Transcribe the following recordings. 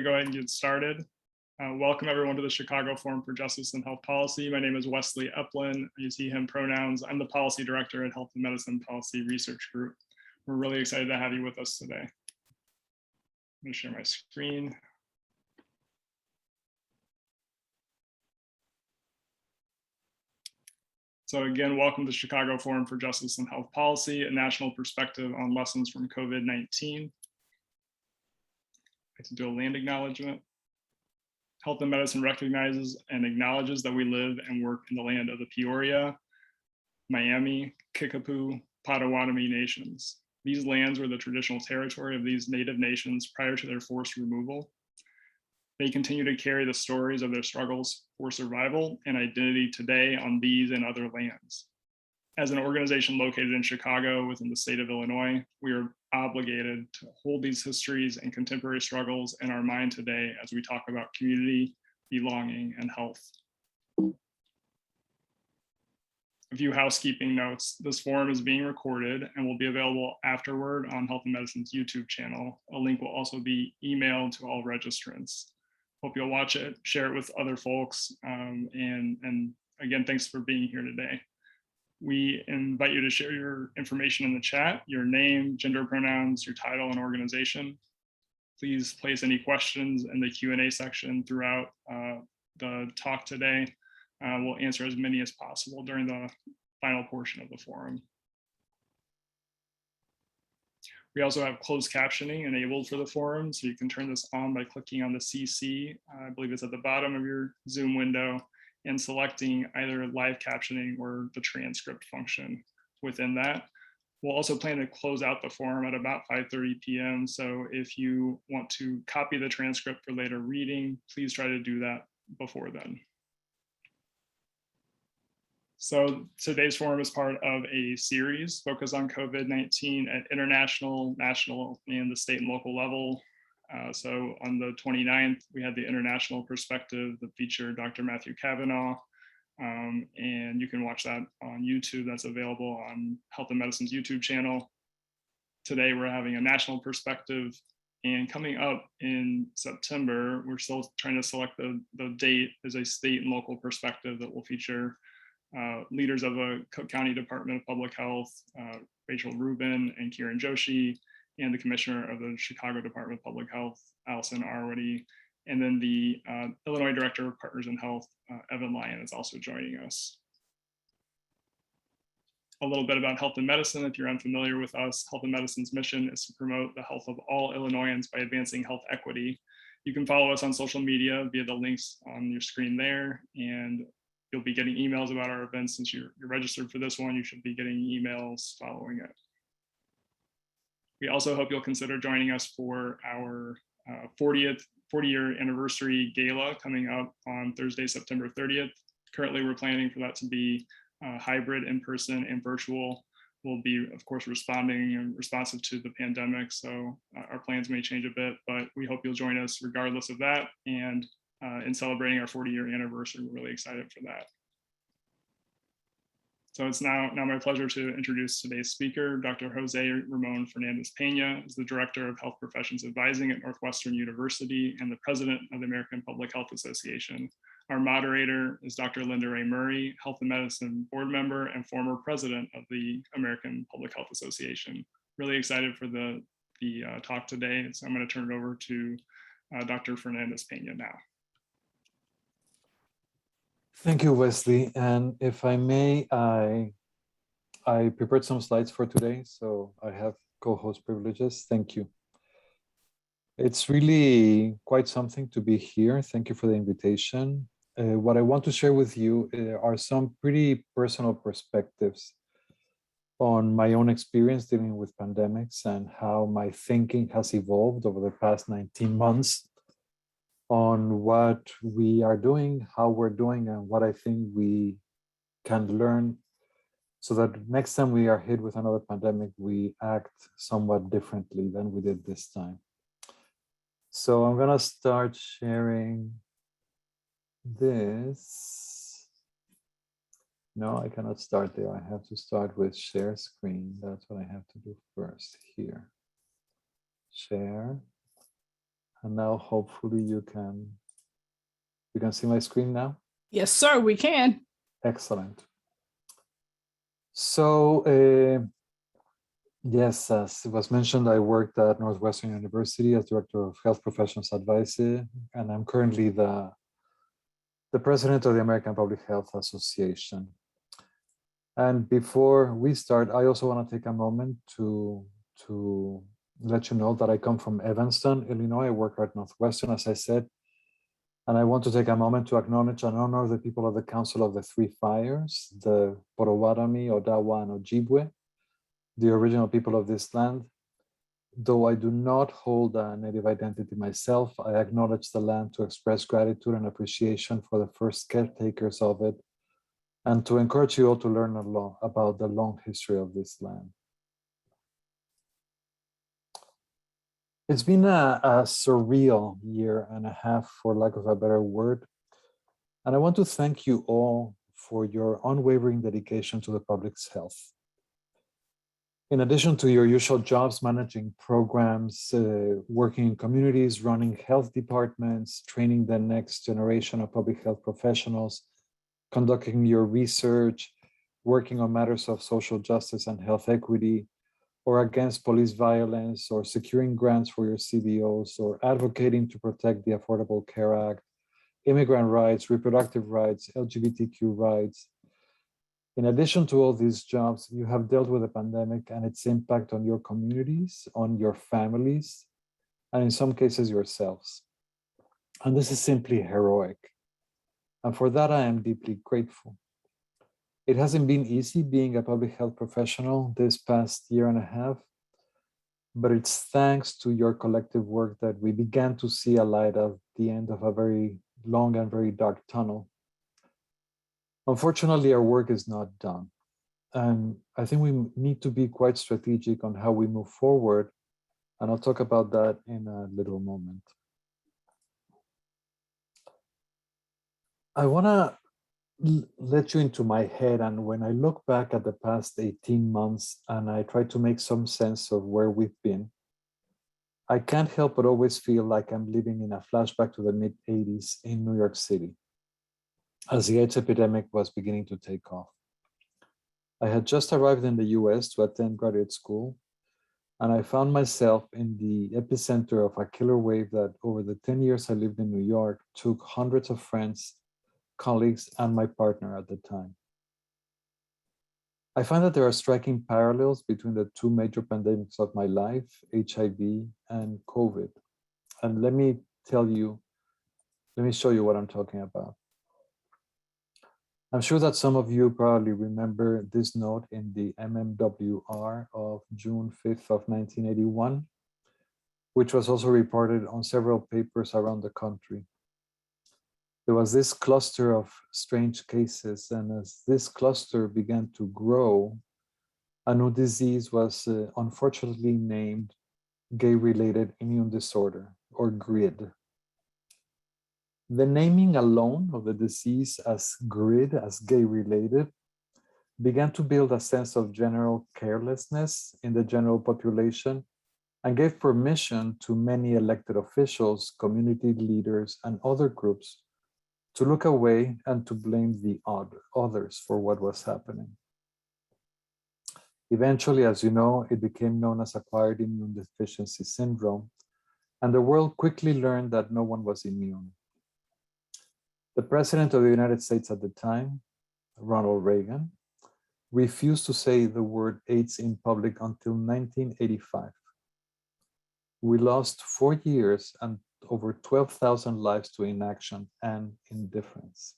Go ahead and get started. Welcome everyone to the Chicago Forum for Justice and Health Policy. My name is Wesley Eplin. I use he, him pronouns. I'm the policy director at Health and Medicine Policy Research Group. We're really excited to have you with us today. I'm going to share my screen. So again, welcome to the Chicago Forum for Justice and Health Policy, a national perspective on lessons from COVID-19. I'd like to do a land acknowledgement. Health and Medicine recognizes and acknowledges that we live and work in the land of the Peoria, Miami, Kickapoo, Potawatomi nations. These lands were the traditional territory of these native nations prior to their forced removal. They continue to carry the stories of their struggles for survival and identity today on these and other lands. As an organization located in Chicago within the state of Illinois, we are obligated to hold these histories and contemporary struggles in our mind today as we talk about community, belonging, and health. A few housekeeping notes. This forum is being recorded and will be available afterward on Health and Medicine's YouTube channel. A link will also be emailed to all registrants. Hope you'll watch it, share it with other folks, and again, thanks for being here today. We invite you to share your information in the chat, your name, gender pronouns, your title, and organization. Please place any questions in the Q&A section throughout the talk today. We'll answer as many as possible during the final portion of the forum. We also have closed captioning enabled for the forum, so you can turn this on by clicking on the CC. I believe it's at the bottom of your Zoom window, and selecting either live captioning or the transcript function within that. We'll also plan to close out the forum at about 5:30 p.m. So if you want to copy the transcript for later reading, please try to do that before then. So today's forum is part of a series focused on COVID-19 at international, national, and the state and local level. So on the 29th, we had the international perspective that featured Dr. Matthew Cavanaugh, and you can watch that on YouTube. That's available on Health and Medicine's YouTube channel. Today, we're having a national perspective, and coming up in September, we're still trying to select the date as a state and local perspective that will feature leaders of the Cook County Department of Public Health, Rachel Rubin and Kiran Joshi, and the Commissioner of the Chicago Department of Public Health, Allison Arwady, and then the Illinois Director of Partners in Health, Evan Lyon, is also joining us. A little bit about Health and Medicine. If you're unfamiliar with us, Health and Medicine's mission is to promote the health of all Illinoisans by advancing health equity. You can follow us on social media via the links on your screen there, and you'll be getting emails about our events. Since you're registered for this one, you should be getting emails following it. We also hope you'll consider joining us for our 40-year anniversary gala coming up on Thursday, September 30th. Currently, we're planning for that to be hybrid, in-person, and virtual. We'll be, of course, responding and responsive to the pandemic, so our plans may change a bit, but we hope you'll join us regardless of that. And in celebrating our 40-year anniversary, we're really excited for that. So it's now my pleasure to introduce today's speaker. Dr. José Ramón Fernández-Peña is the Director of Health Professions Advising at Northwestern University and the President of the American Public Health Association. Our moderator is Dr. Rae Murray, Health and Medicine Board Member and former President of the American Public Health Association. Really excited for the talk today, so I'm going to turn it over to Dr. Fernández-Peña now. Thank you, Wesley. And if I may, I prepared some slides for today, so I have co-host privileges. Thank you. It's really quite something to be here. Thank you for the invitation. What I want to share with you are some pretty personal perspectives on my own experience dealing with pandemics and how my thinking has evolved over the past 19 months on what we are doing, how we're doing, and what I think we can learn so that next time we are hit with another pandemic, we act somewhat differently than we did this time. So I'm gonna start sharing this. No, I cannot start there. I have to start with share screen. That's what I have to do first here. Share. And now hopefully you can see my screen now. Yes, sir, we can. Excellent. So yes, as it was mentioned, I worked at Northwestern University as Director of Health Professions Advocacy, and I'm currently the President of the American Public Health Association. And before we start, I also want to take a moment to let you know that I come from Evanston, Illinois. I work at Northwestern, as I said, and I want to take a moment to acknowledge and honor the people of the Council of the Three Fires, the Potawatomi, Odawa, and Ojibwe, the original people of this land. Though I do not hold a Native identity myself, I acknowledge the land to express gratitude and appreciation for the first caretakers of it, and to encourage you all to learn a lot about the long history of this land. It's been a surreal year and a half, for lack of a better word, and I want to thank you all for your unwavering dedication to the public's health. In addition to your usual jobs, managing programs, working in communities, running health departments, training the next generation of public health professionals, conducting your research, working on matters of social justice and health equity, or against police violence, or securing grants for your CBOs, or advocating to protect the Affordable Care Act, immigrant rights, reproductive rights, LGBTQ rights. In addition to all these jobs, you have dealt with the pandemic and its impact on your communities, on your families, and in some cases yourselves. And this is simply heroic. And for that, I am deeply grateful. It hasn't been easy being a public health professional this past year and a half, but it's thanks to your collective work that we began to see a light at the end of a very long and very dark tunnel. Unfortunately, our work is not done. And I think we need to be quite strategic on how we move forward. And I'll talk about that in a little moment. I want to let you into my head. And when I look back at the past 18 months and I try to make some sense of where we've been, I can't help but always feel like I'm living in a flashback to the mid-80s in New York City, as the AIDS epidemic was beginning to take off. I had just arrived in the US to attend graduate school, and I found myself in the epicenter of a killer wave that over the 10 years I lived in New York took hundreds of friends, colleagues, and my partner at the time. I find that there are striking parallels between the two major pandemics of my life, HIV and COVID. And let me show you what I'm talking about. I'm sure that some of you probably remember this note in the MMWR of June 5th of 1981, which was also reported on several papers around the country. There was this cluster of strange cases, and as this cluster began to grow, a new disease was unfortunately named gay-related immune disorder, or GRID. The naming alone of the disease as GRID, as gay-related, began to build a sense of general carelessness in the general population and gave permission to many elected officials, community leaders, and other groups to look away and to blame the others for what was happening. Eventually, as you know, it became known as acquired immune deficiency syndrome, and the world quickly learned that no one was immune. The President of the United States at the time, Ronald Reagan, refused to say the word AIDS in public until 1985. We lost 4 years and over 12,000 lives to inaction and indifference.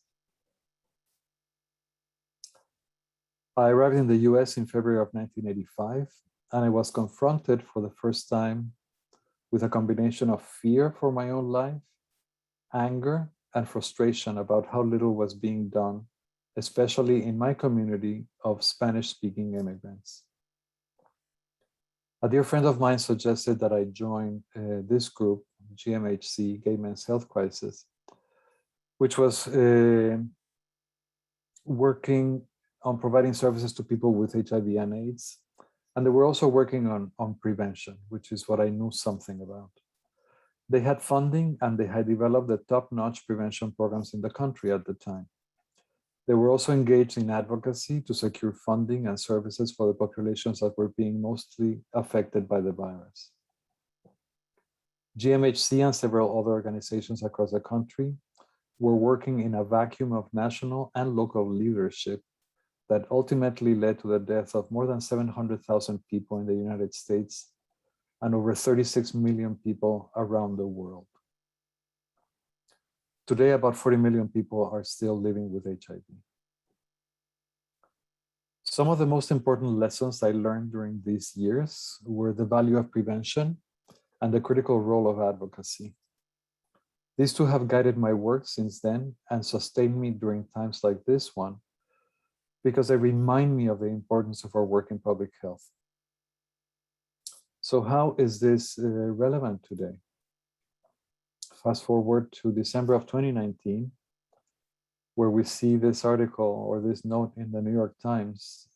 I arrived in the US in February of 1985, and I was confronted for the first time with a combination of fear for my own life, anger, and frustration about how little was being done, especially in my community of Spanish-speaking immigrants. A dear friend of mine suggested that I join this group, GMHC, Gay Men's Health Crisis, which was working on providing services to people with HIV and AIDS. And they were also working on prevention, which is what I knew something about. They had funding and they had developed the top-notch prevention programs in the country at the time. They were also engaged in advocacy to secure funding and services for the populations that were being mostly affected by the virus. GMHC and several other organizations across the country were working in a vacuum of national and local leadership that ultimately led to the death of more than 700,000 people in the United States and over 36 million people around the world. Today, about 40 million people are still living with HIV. Some of the most important lessons I learned during these years were the value of prevention and the critical role of advocacy. These two have guided my work since then and sustained me during times like this one, because they remind me of the importance of our work in public health. So how is this relevant today? Fast forward to December of 2019, where we see this article or this note in the New York Times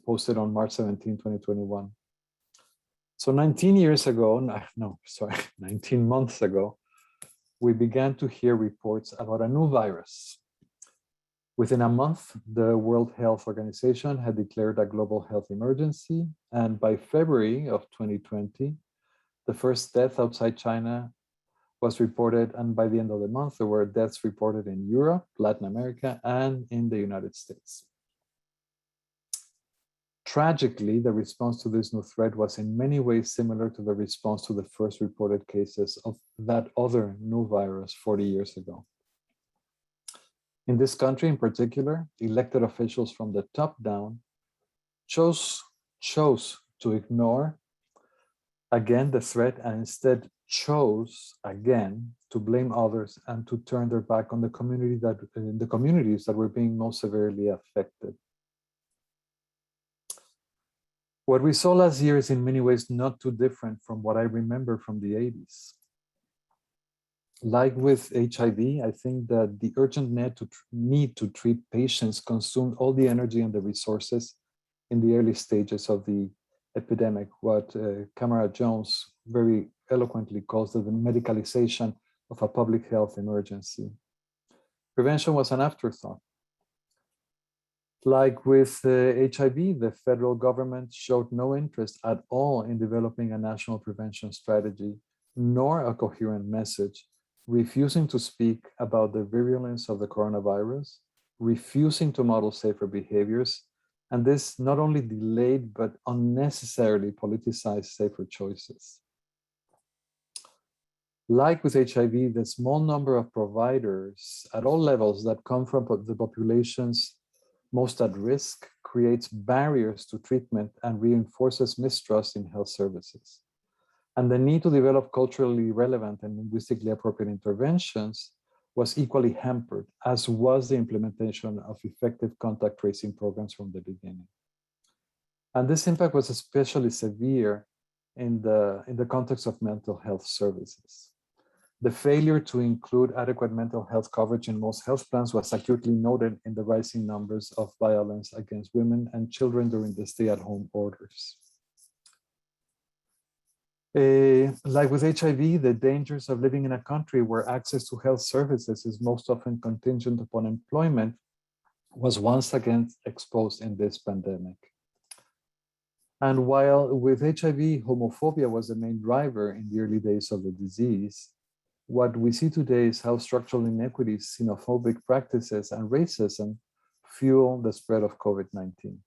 posted on March 17, 2021. So 19 months ago, we began to hear reports about a new virus. Within a month, the World Health Organization had declared a global health emergency, and by February of 2020, the first death outside China was reported, and by the end of the month, there were deaths reported in Europe, Latin America, and in the United States. Tragically, the response to this new threat was in many ways similar to the response to the first reported cases of that other new virus 40 years ago. In this country in particular, elected officials from the top down chose to ignore again the threat and instead chose again to blame others and to turn their back on the communities that were being most severely affected. What we saw last year is in many ways not too different from what I remember from the 80s. Like with HIV, I think that the urgent need to treat patients consumed all the energy and the resources in the early stages of the epidemic, what Camara Jones very eloquently calls the medicalization of a public health emergency. Prevention was an afterthought. Like with HIV, the federal government showed no interest at all in developing a national prevention strategy, nor a coherent message, refusing to speak about the virulence of the coronavirus, refusing to model safer behaviors, and this not only delayed but unnecessarily politicized safer choices. Like with HIV, the small number of providers at all levels that come from the populations most at risk creates barriers to treatment and reinforces mistrust in health services. And the need to develop culturally relevant and linguistically appropriate interventions was equally hampered, as was the implementation of effective contact tracing programs from the beginning. And this impact was especially severe in the context of mental health services. The failure to include adequate mental health coverage in most health plans was acutely noted in the rising numbers of violence against women and children during the stay-at-home orders. Like with HIV, the dangers of living in a country where access to health services is most often contingent upon employment was once again exposed in this pandemic. And while with HIV, homophobia was the main driver in the early days of the disease, what we see today is how structural inequities, xenophobic practices, and racism fuel the spread of COVID-19.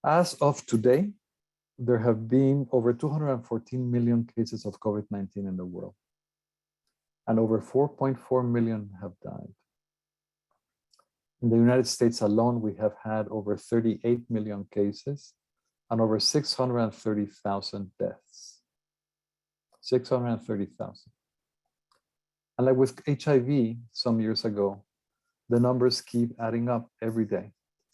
As of today, there have been over 214 million cases of COVID-19 in the world, and over 4.4 million have died. In the United States alone, we have had over 38 million cases and over 630,000 deaths. 630,000. And like with HIV some years ago, the numbers keep adding up every day.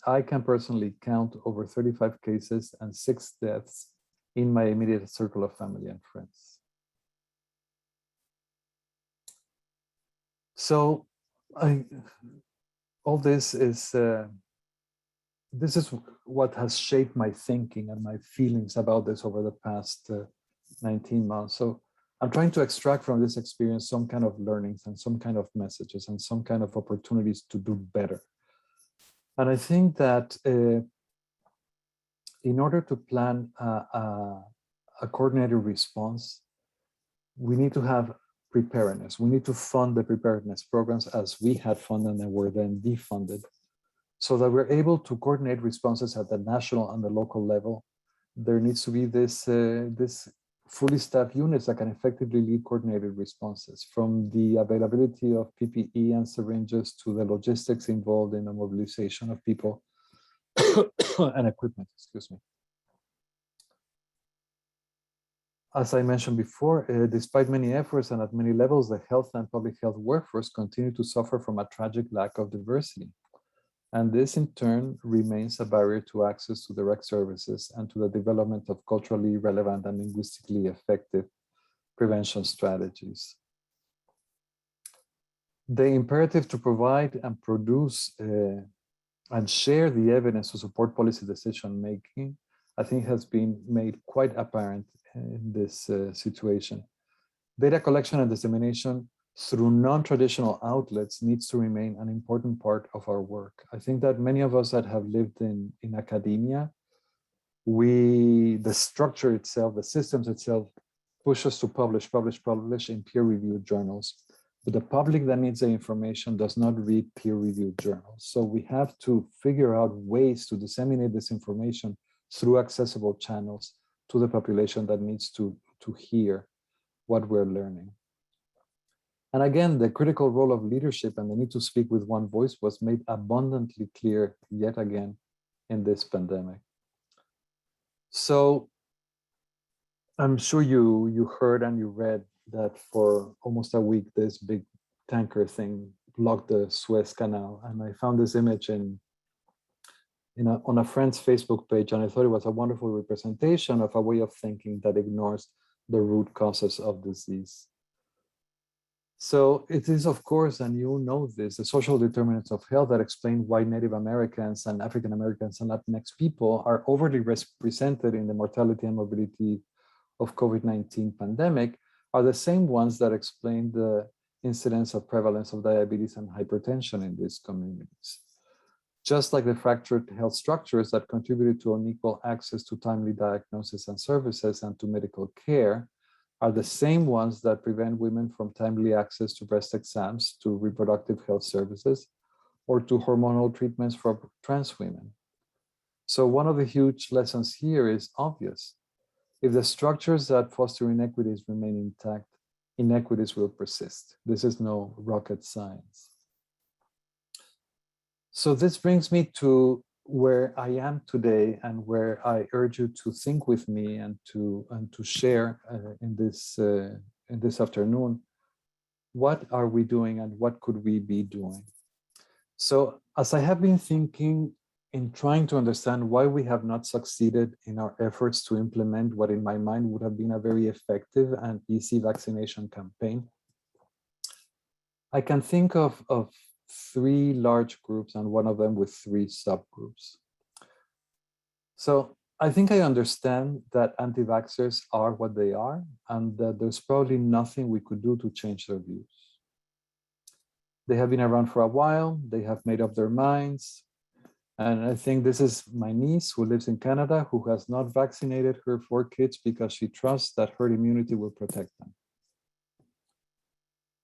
I can personally count over 35 cases and 6 deaths in my immediate circle of family and friends. So all this is what has shaped my thinking and my feelings about this over the past 19 months. So I'm trying to extract from this experience some kind of learnings and some kind of messages and some kind of opportunities to do better. And I think that in order to plan a coordinated response, we need to have preparedness. We need to fund the preparedness programs as we had funded and were then defunded, so that we're able to coordinate responses at the national and the local level. There needs to be this fully staffed units that can effectively lead coordinated responses, from the availability of PPE and syringes to the logistics involved in the mobilization of people and equipment, excuse me. As I mentioned before, despite many efforts and at many levels, the health and public health workforce continue to suffer from a tragic lack of diversity. And this in turn remains a barrier to access to direct services and to the development of culturally relevant and linguistically effective prevention strategies. The imperative to provide and produce and share the evidence to support policy decision making, I think, has been made quite apparent in this situation. Data collection and dissemination through non-traditional outlets needs to remain an important part of our work. I think that many of us that have lived in academia, the structure itself, the systems itself, push us to publish in peer-reviewed journals. But the public that needs the information does not read peer-reviewed journals. So we have to figure out ways to disseminate this information through accessible channels to the population that needs to hear what we're learning. And again, the critical role of leadership and the need to speak with one voice was made abundantly clear yet again in this pandemic. So I'm sure you heard and you read that for almost a week, this big tanker thing blocked the Suez Canal. And I found this image on a friend's Facebook page, and I thought it was a wonderful representation of a way of thinking that ignores the root causes of disease. So it is, of course, and you know this, the social determinants of health that explain why Native Americans and African Americans and Latinx people are overly represented in the mortality and morbidity of COVID-19 pandemic are the same ones that explain the incidence of prevalence of diabetes and hypertension in these communities. Just like the fractured health structures that contributed to unequal access to timely diagnosis and services and to medical care are the same ones that prevent women from timely access to breast exams, to reproductive health services, or to hormonal treatments for trans women. So one of the huge lessons here is obvious. If the structures that foster inequities remain intact, inequities will persist. This is no rocket science. So this brings me to where I am today and where I urge you to think with me and to share in this afternoon. What are we doing and what could we be doing? So as I have been thinking in trying to understand why we have not succeeded in our efforts to implement what in my mind would have been a very effective and easy vaccination campaign, I can think of three large groups and one of them with three subgroups. So I think I understand that anti-vaxxers are what they are and that there's probably nothing we could do to change their views. They have been around for a while, they have made up their minds. And I think this is my niece who lives in Canada, who has not vaccinated her 4 kids because she trusts that herd immunity will protect them.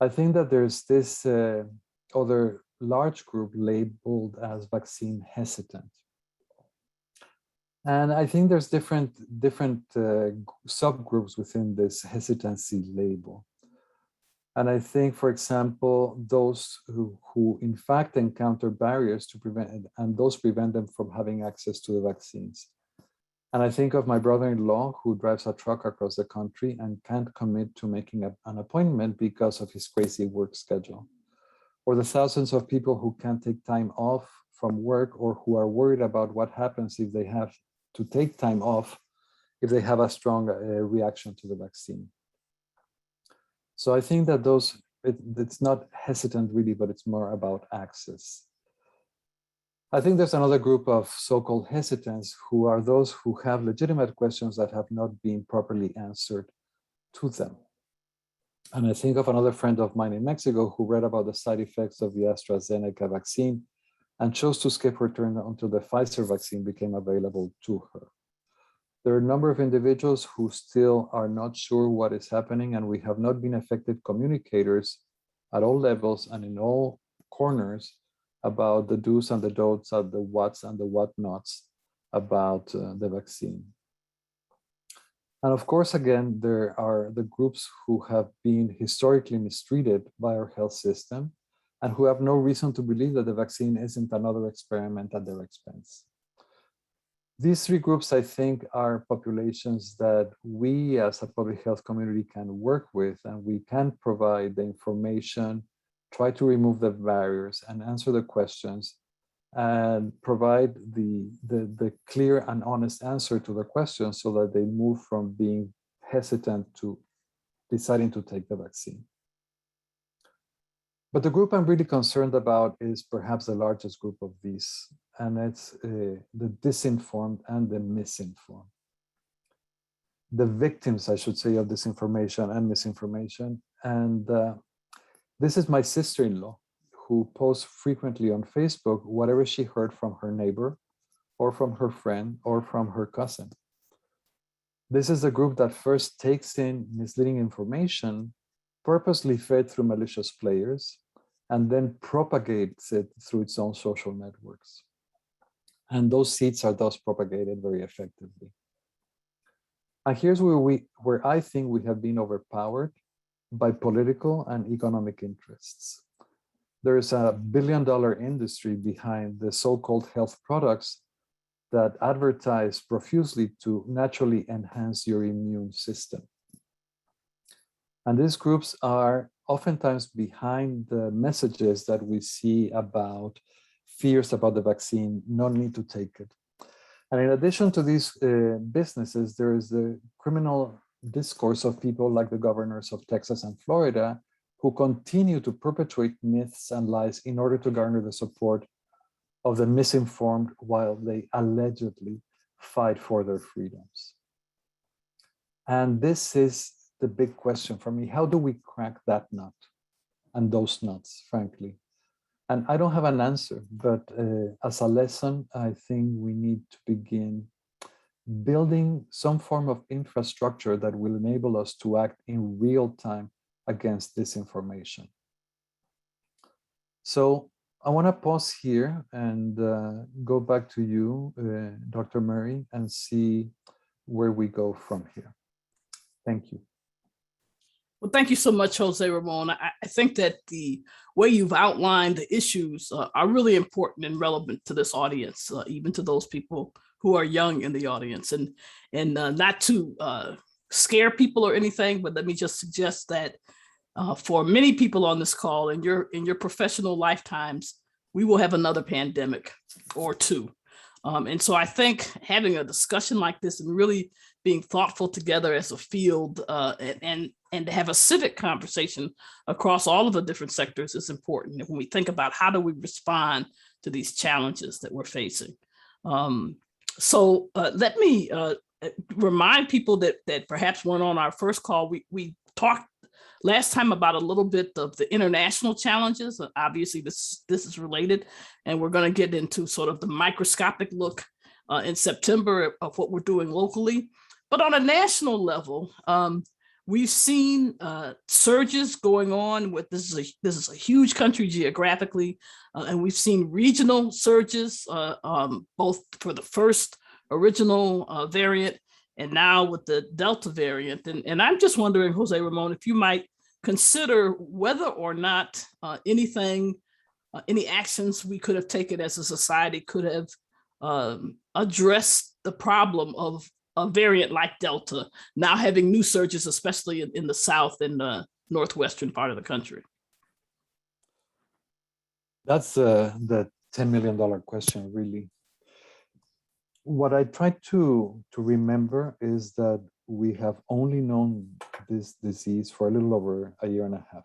I think that there's this other large group labeled as vaccine hesitant. And I think there's different subgroups within this hesitancy label. And I think, for example, those who in fact encounter barriers to prevent, and those prevent them from having access to the vaccines. And I think of my brother-in-law who drives a truck across the country and can't commit to making an appointment because of his crazy work schedule. Or the thousands of people who can't take time off from work or who are worried about what happens if they have to take time off if they have a strong reaction to the vaccine. So I think that it's not hesitant really, but it's more about access. I think there's another group of so-called hesitants who are those who have legitimate questions that have not been properly answered to them. And I think of another friend of mine in Mexico who read about the side effects of the AstraZeneca vaccine and chose to skip her turn until the Pfizer vaccine became available to her. There are a number of individuals who still are not sure what is happening, and we have not been effective communicators at all levels and in all corners about the do's and the don'ts, and the what's and the what-nots about the vaccine. And of course, again, there are the groups who have been historically mistreated by our health system and who have no reason to believe that the vaccine isn't another experiment at their expense. These three groups, I think, are populations that we as a public health community can work with, and we can provide the information, try to remove the barriers and answer the questions and provide the clear and honest answer to the questions so that they move from being hesitant to deciding to take the vaccine. But the group I'm really concerned about is perhaps the largest group of these, and it's the disinformed and the misinformed. The victims, I should say, of disinformation and misinformation. And this is my sister-in-law, who posts frequently on Facebook whatever she heard from her neighbor or from her friend or from her cousin. This is a group that first takes in misleading information, purposely fed through malicious players, and then propagates it through its own social networks. And those seeds are thus propagated very effectively. And here's where I think we have been overpowered by political and economic interests. There is a billion-dollar industry behind the so-called health products that advertise profusely to naturally enhance your immune system. And these groups are oftentimes behind the messages that we see about fears about the vaccine, no need to take it. And in addition to these businesses, there is the criminal discourse of people like the governors of Texas and Florida who continue to perpetuate myths and lies in order to garner the support of the misinformed while they allegedly fight for their freedoms. And this is the big question for me. How do we crack that nut and those nuts, frankly? And I don't have an answer, but as a lesson, I think we need to begin building some form of infrastructure that will enable us to act in real time against disinformation. So I want to pause here and go back to you, Dr. Murray, and see where we go from here. Thank you. Well, thank you so much, Jose Ramon. I think that the way you've outlined the issues are really important and relevant to this audience, even to those people who are young in the audience. And not to scare people or anything, but let me just suggest that for many people on this call, in your professional lifetimes, we will have another pandemic or two. And so I think having a discussion like this and really being thoughtful together as a field and to have a civic conversation across all of the different sectors is important when we think about how do we respond to these challenges that we're facing. So let me remind people that perhaps weren't on our first call. We talked last time about a little bit of the international challenges. Obviously, this is related, and we're going to get into sort of the microscopic look in September of what we're doing locally. But on a national level, we've seen surges going on with this is a huge country geographically, and we've seen regional surges, both for the first original variant and now with the Delta variant. And I'm just wondering, Jose Ramon, if you might consider whether or not any actions we could have taken as a society could have addressed the problem of a variant like Delta now having new surges, especially in the South and the northwestern part of the country. That's the $10 million question, really. What I try to remember is that we have only known this disease for a little over a year and a half.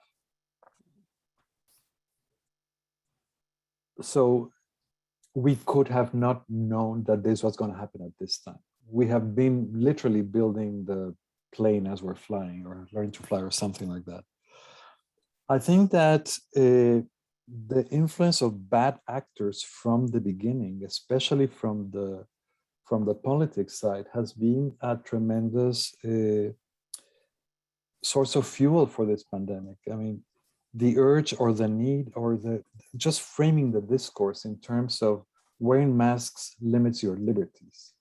So we could have not known that this was going to happen at this time. We have been literally building the plane as we're flying, or learning to fly, or something like that. I think that the influence of bad actors from the beginning, especially from the politics side, has been a tremendous source of fuel for this pandemic. I mean, the urge or the need or just framing the discourse in terms of wearing masks limits your liberties,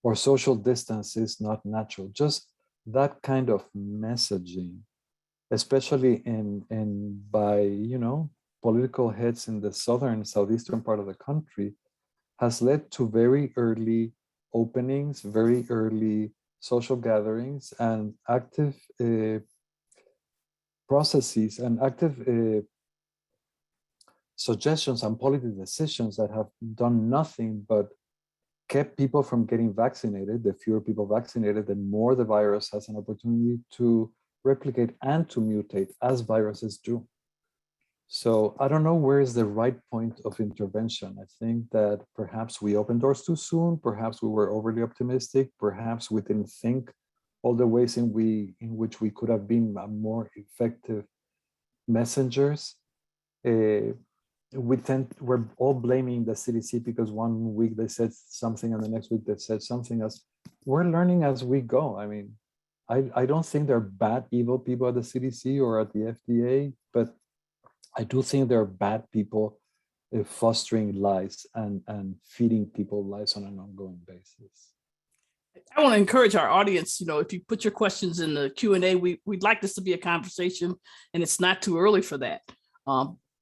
or social distance is not natural. Just that kind of messaging, especially by political heads in the southern, southeastern part of the country, has led to very early openings, very early social gatherings, and active processes and active suggestions and policy decisions that have done nothing but kept people from getting vaccinated. The fewer people vaccinated, the more the virus has an opportunity to replicate and to mutate, as viruses do. So I don't know where is the right point of intervention. I think that perhaps we opened doors too soon. Perhaps we were overly optimistic. Perhaps we didn't think all the ways in which we could have been more effective messengers. We're all blaming the CDC because one week they said something and the next week they said something else. We're learning as we go. I mean, I don't think they're bad, evil people at the CDC or at the FDA, but I do think there are bad people fostering lies and feeding people lies on an ongoing basis. I want to encourage our audience, if you put your questions in the Q&A, we'd like this to be a conversation, and it's not too early for that.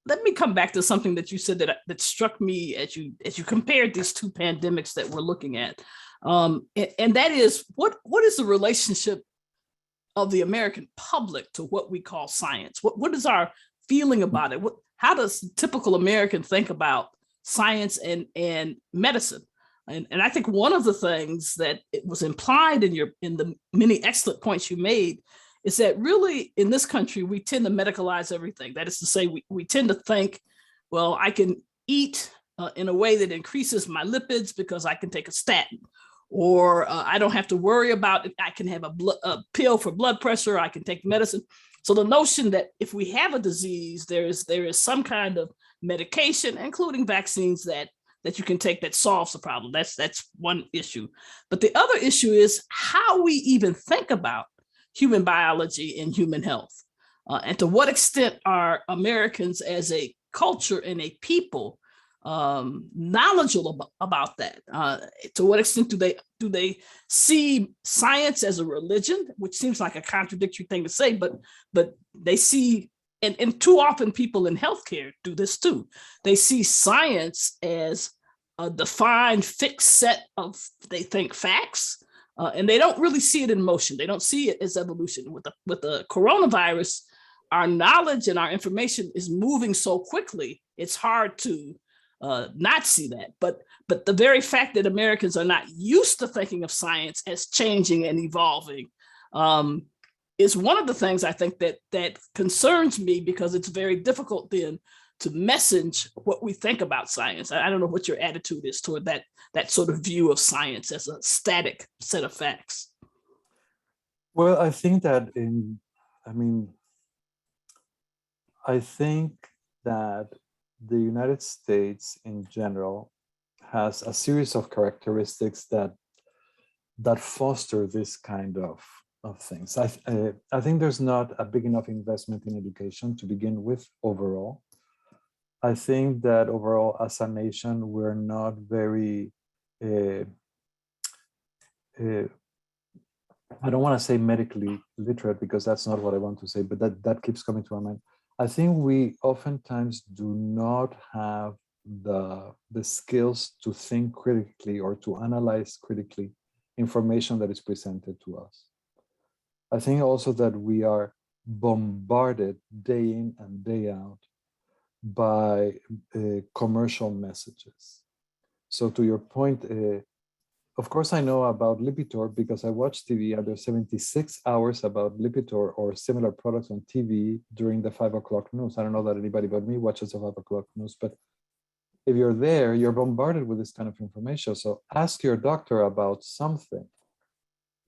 Let me come back to something that you said that struck me as you compared these two pandemics that we're looking at. And that is, what is the relationship of the American public to what we call science? What is our feeling about it? How does the typical American think about science and medicine? And I think one of the things that it was implied in the many excellent points you made is that really in this country, we tend to medicalize everything. That is to say, we tend to think, well, I can eat in a way that increases my lipids because I can take a statin, or I don't have to worry about it. I can have a pill for blood pressure. I can take medicine. So the notion that if we have a disease, there is some kind of medication, including vaccines, that you can take that solves the problem. That's one issue. But the other issue is how we even think about human biology and human health. And to what extent are Americans as a culture and a people knowledgeable about that? To what extent do they see science as a religion, which seems like a contradictory thing to say, but they see, and too often people in healthcare do this too. They see science as a defined, fixed set of, they think, facts, and they don't really see it in motion. They don't see it as evolution. With the coronavirus, our knowledge and our information is moving so quickly, it's hard to not see that. But the very fact that Americans are not used to thinking of science as changing and evolving is one of the things I think that concerns me, because it's very difficult then to message what we think about science. I don't know what your attitude is toward that sort of view of science as a static set of facts. Well, I think that I think that the United States in general has a series of characteristics that foster this kind of things. I think there's not a big enough investment in education to begin with overall. I think that overall as a nation, we're not very, I don't want to say medically literate, because that's not what I want to say, but that keeps coming to my mind. I think we oftentimes do not have the skills to think critically or to analyze critically information that is presented to us. I think also that we are bombarded day in and day out by commercial messages. So to your point, of course I know about Lipitor because I watch TV, and there's 76 hours about Lipitor or similar products on TV during the 5 o'clock news. I don't know that anybody but me watches the 5 o'clock news, but if you're there, you're bombarded with this kind of information. So ask your doctor about something.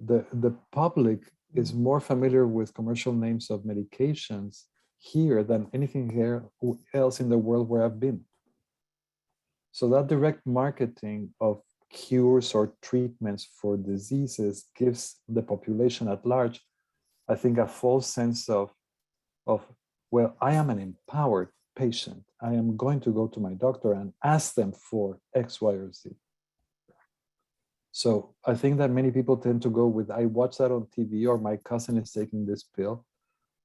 the public is more familiar with commercial names of medications here than anything else in the world where I've been. So that direct marketing of cures or treatments for diseases gives the population at large, I think, a false sense of well, I am an empowered patient. I am going to go to my doctor and ask them for X, Y, or Z. So I think that many people tend to go with, I watch that on TV, or my cousin is taking this pill,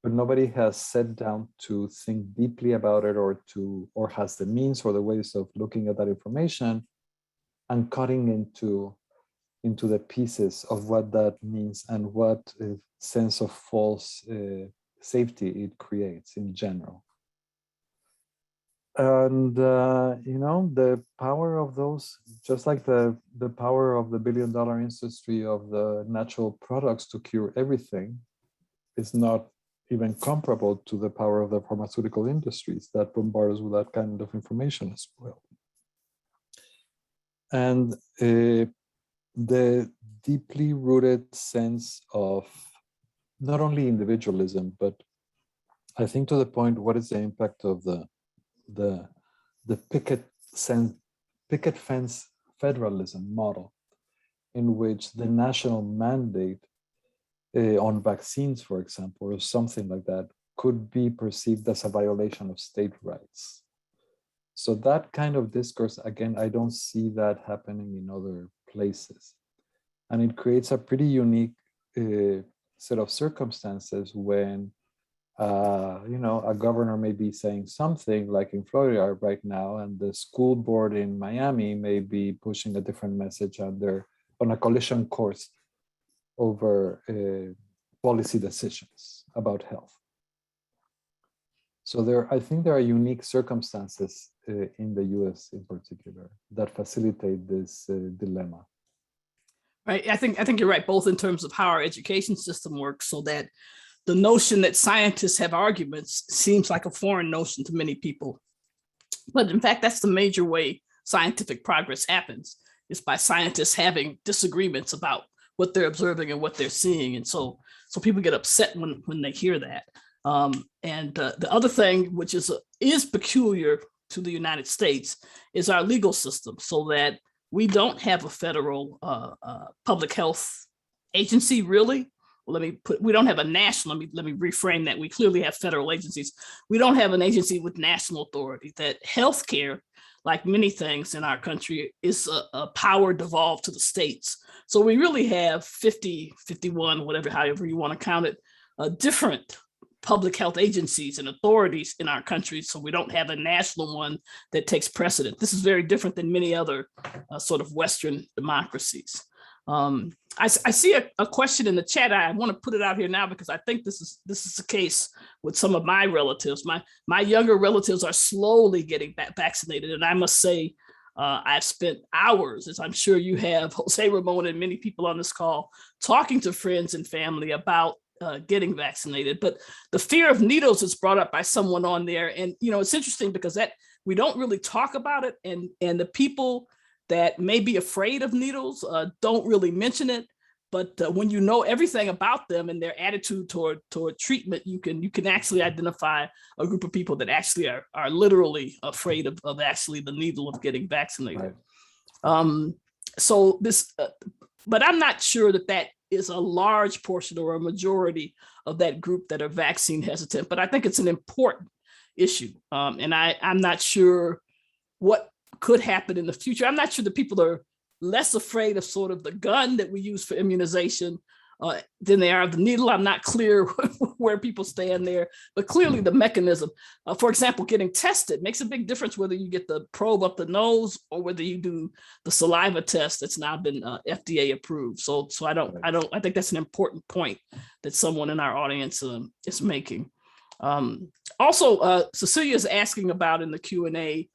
but nobody has sat down to think deeply about it, or has the means or the ways of looking at that information and cutting into the pieces of what that means and what sense of false safety it creates in general. And the power of those, just like the power of the billion-dollar industry of the natural products to cure everything, is not even comparable to the power of the pharmaceutical industries that bombard us with that kind of information as well. And the deeply rooted sense of not only individualism, but I think to the point, what is the impact of the picket fence federalism model, in which the national mandate on vaccines, for example, or something like that, could be perceived as a violation of state rights. So that kind of discourse, again, I don't see that happening in other places. And it creates a pretty unique set of circumstances when a governor may be saying something like in Florida right now, and the school board in Miami may be pushing a different message on a collision course over policy decisions about health. So I think there are unique circumstances in the US in particular that facilitate this dilemma. Right. I think you're right, both in terms of how our education system works, so that the notion that scientists have arguments seems like a foreign notion to many people. But in fact, that's the major way scientific progress happens, is by scientists having disagreements about what they're observing and what they're seeing. And so people get upset when they hear that. And the other thing, which is peculiar to the United States, is our legal system, so that we don't have a federal public health agency, really. We don't have a national, let me reframe that. We clearly have federal agencies. We don't have an agency with national authority. That healthcare, like many things in our country, is a power devolved to the states. So we really have 50, 51, however you want to count it, different public health agencies and authorities in our country. So we don't have a national one that takes precedent. This is very different than many other sort of Western democracies. I see a question in the chat. I want to put it out here now because I think this is the case with some of my relatives. My younger relatives are slowly getting vaccinated, and I must say I've spent hours, as I'm sure you have, Jose, Ramón, and many people on this call, talking to friends and family about getting vaccinated. But the fear of needles is brought up by someone on there, and it's interesting because that we don't really talk about it, and the people that may be afraid of needles don't really mention it. But when you know everything about them and their attitude toward treatment, you can actually identify a group of people that actually are literally afraid of actually the needle of getting vaccinated. Right. So this, but I'm not sure that is a large portion or a majority of that group that are vaccine hesitant. But I think it's an important issue, and I'm not sure what could happen in the future. I'm not sure that people are less afraid of sort of the gun that we use for immunization than they are of the needle. I'm not clear where people stand there, but clearly the mechanism, for example, getting tested makes a big difference whether you get the probe up the nose or whether you do the saliva test that's now been FDA approved. So I think that's an important point that someone in our audience is making. Also, Cecilia is asking about in the Q&A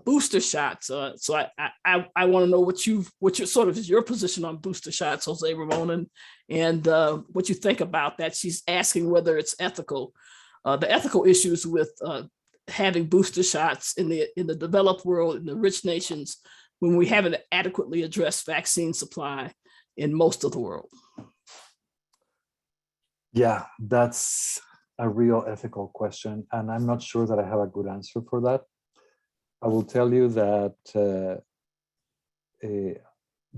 booster shots. So I want to know what your sort of is your position on booster shots, Jose, Ramón, and what you think about that. She's asking whether it's ethical, the ethical issues with having booster shots in the developed world, in the rich nations, when we haven't adequately addressed vaccine supply, in most of the world? Yeah, that's a real ethical question, and I'm not sure that I have a good answer for that. I will tell you that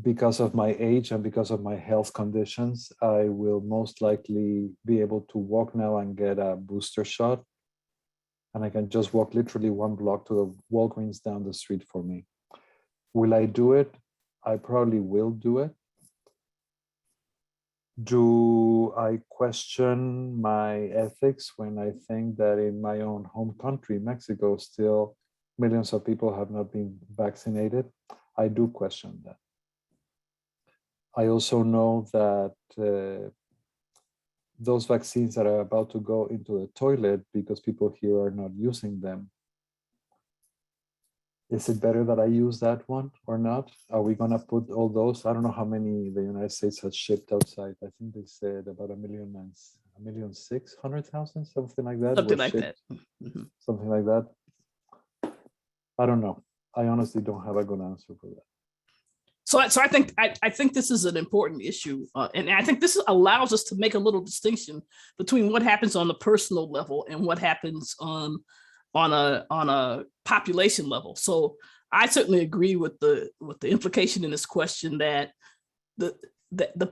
because of my age and because of my health conditions, I will most likely be able to walk now and get a booster shot. And I can just walk literally 1 block to the Walgreens down the street for me. Will I do it? I probably will do it. Do I question my ethics when I think that in my own home country, Mexico, still millions of people have not been vaccinated? I do question that. I also know that those vaccines that are about to go into the toilet because people here are not using them, is it better that I use that one or not? Are we going to put all those? I don't know how many the United States has shipped outside. I think they said about 1,600,000, something like that. Something like that. Something like that. I don't know. I honestly don't have a good answer for that. So I think this is an important issue, and I think this allows us to make a little distinction between what happens on the personal level and what happens on a population level. So I certainly agree with the implication in this question that the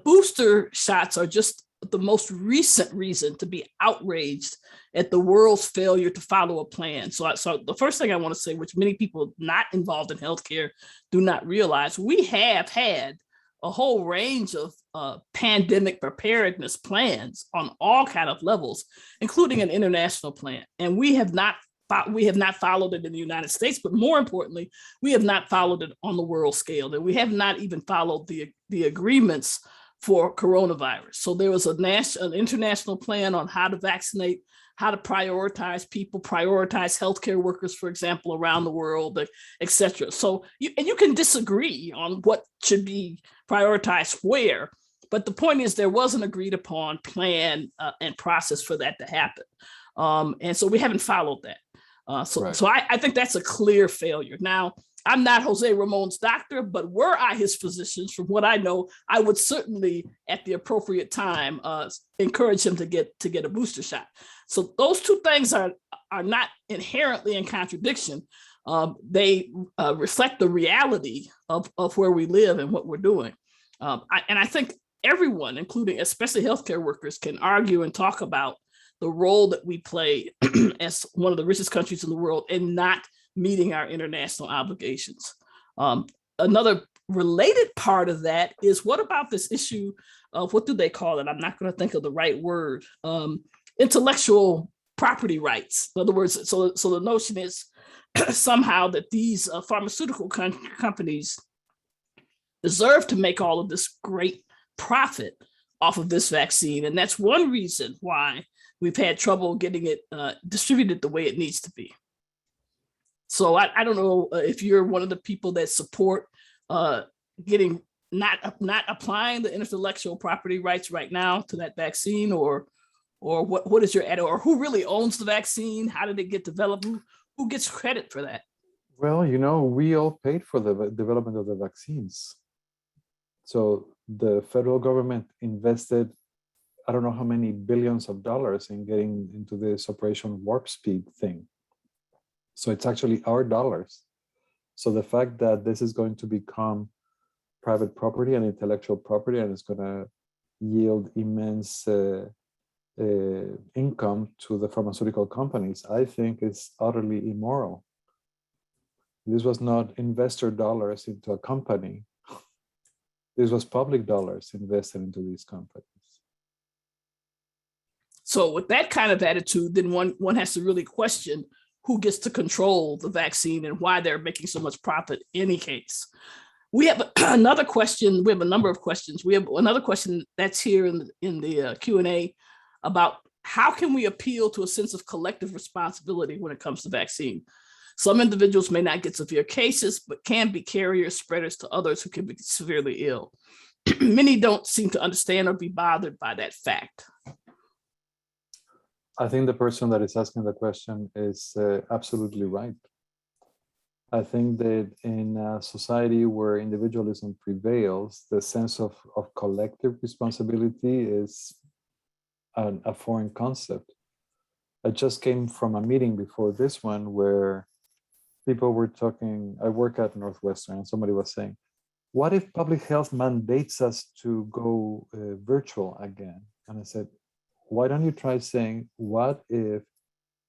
booster shots are just the most recent reason to be outraged at the world's failure to follow a plan. So the first thing I want to say, which many people not involved in healthcare do not realize, we have had a whole range of pandemic preparedness plans on all kind of levels, including an international plan. And we have not followed it in the United States, but more importantly, we have not followed it on the world scale. And we have not even followed the agreements for coronavirus. So there was an international plan on how to vaccinate, how to prioritize people, prioritize healthcare workers, for example, around the world, et cetera. So you can disagree on what should be prioritized where, but the point is there was an agreed upon plan and process for that to happen. And so we haven't followed that. Right. So I think that's a clear failure. Now, I'm not Jose Ramon's doctor, but were I his physician, from what I know, I would certainly, at the appropriate time, encourage him to get a booster shot. So those two things are not inherently in contradiction. They reflect the reality of where we live and what we're doing. And I think everyone, including especially healthcare workers, can argue and talk about the role that we play as one of the richest countries in the world in not meeting our international obligations. Another related part of that is, what about this issue of, what do they call it? I'm not going to think of the right word. Intellectual property rights. In other words, so the notion is somehow that these pharmaceutical companies deserve to make all of this great profit off of this vaccine. And that's one reason why we've had trouble getting it distributed the way it needs to be. So I don't know if you're one of the people that support getting not applying the intellectual property rights right now to that vaccine, or what is your edit, or who really owns the vaccine? How did it get developed? Who gets credit for that? Well, we all paid for the development of the vaccines. So the federal government invested, I don't know how many billions of dollars in getting into this Operation Warp Speed thing. So it's actually our dollars. So the fact that this is going to become private property and intellectual property, and it's going to yield immense income to the pharmaceutical companies, I think is utterly immoral. This was not investor dollars into a company. This was public dollars invested into these companies. So with that kind of attitude, then one has to really question who gets to control the vaccine and why they're making so much profit in any case. We have another question. We have a number of questions. We have another question that's here in the Q&A about how can we appeal to a sense of collective responsibility when it comes to vaccine. Some individuals may not get severe cases, but can be carriers, spreaders to others who can be severely ill. Many don't seem to understand or be bothered by that fact. I think the person that is asking the question is absolutely right. I think that in a society where individualism prevails, the sense of collective responsibility is a foreign concept. I just came from a meeting before this one where people were talking. I work at Northwestern, and somebody was saying, what if public health mandates us to go virtual again? And I said, why don't you try saying, what if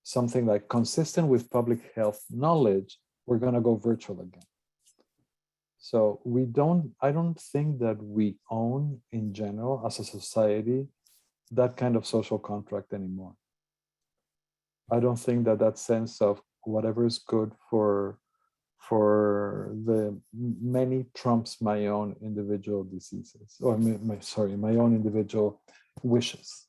something like consistent with public health knowledge, we're going to go virtual again? So I don't think that we own in general as a society that kind of social contract anymore. I don't think that sense of whatever is good for the many trumps my own individual diseases, or my own individual wishes.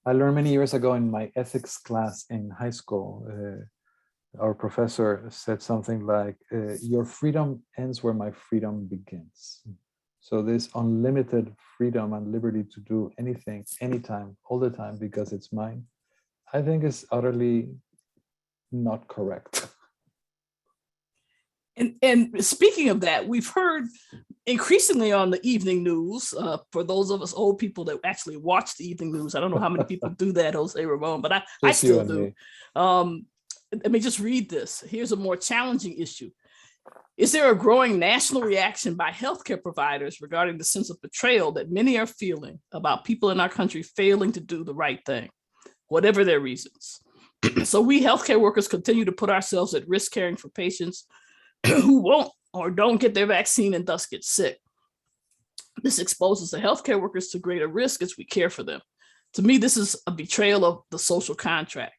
I learned many years ago in my ethics class in high school, our professor said something like, your freedom ends where my freedom begins. So this unlimited freedom and liberty to do anything, anytime, all the time, because it's mine, I think is utterly not correct. And speaking of that, we've heard increasingly on the evening news, for those of us old people that actually watch the evening news, I don't know how many people do that, Jose Ramon, but I still do. Let me just read this. Here's a more challenging issue. Is there a growing national reaction by healthcare providers regarding the sense of betrayal that many are feeling about people in our country failing to do the right thing, whatever their reasons? So we healthcare workers continue to put ourselves at risk caring for patients who won't or don't get their vaccine and thus get sick. This exposes the healthcare workers to greater risk as we care for them. To me, this is a betrayal of the social contract.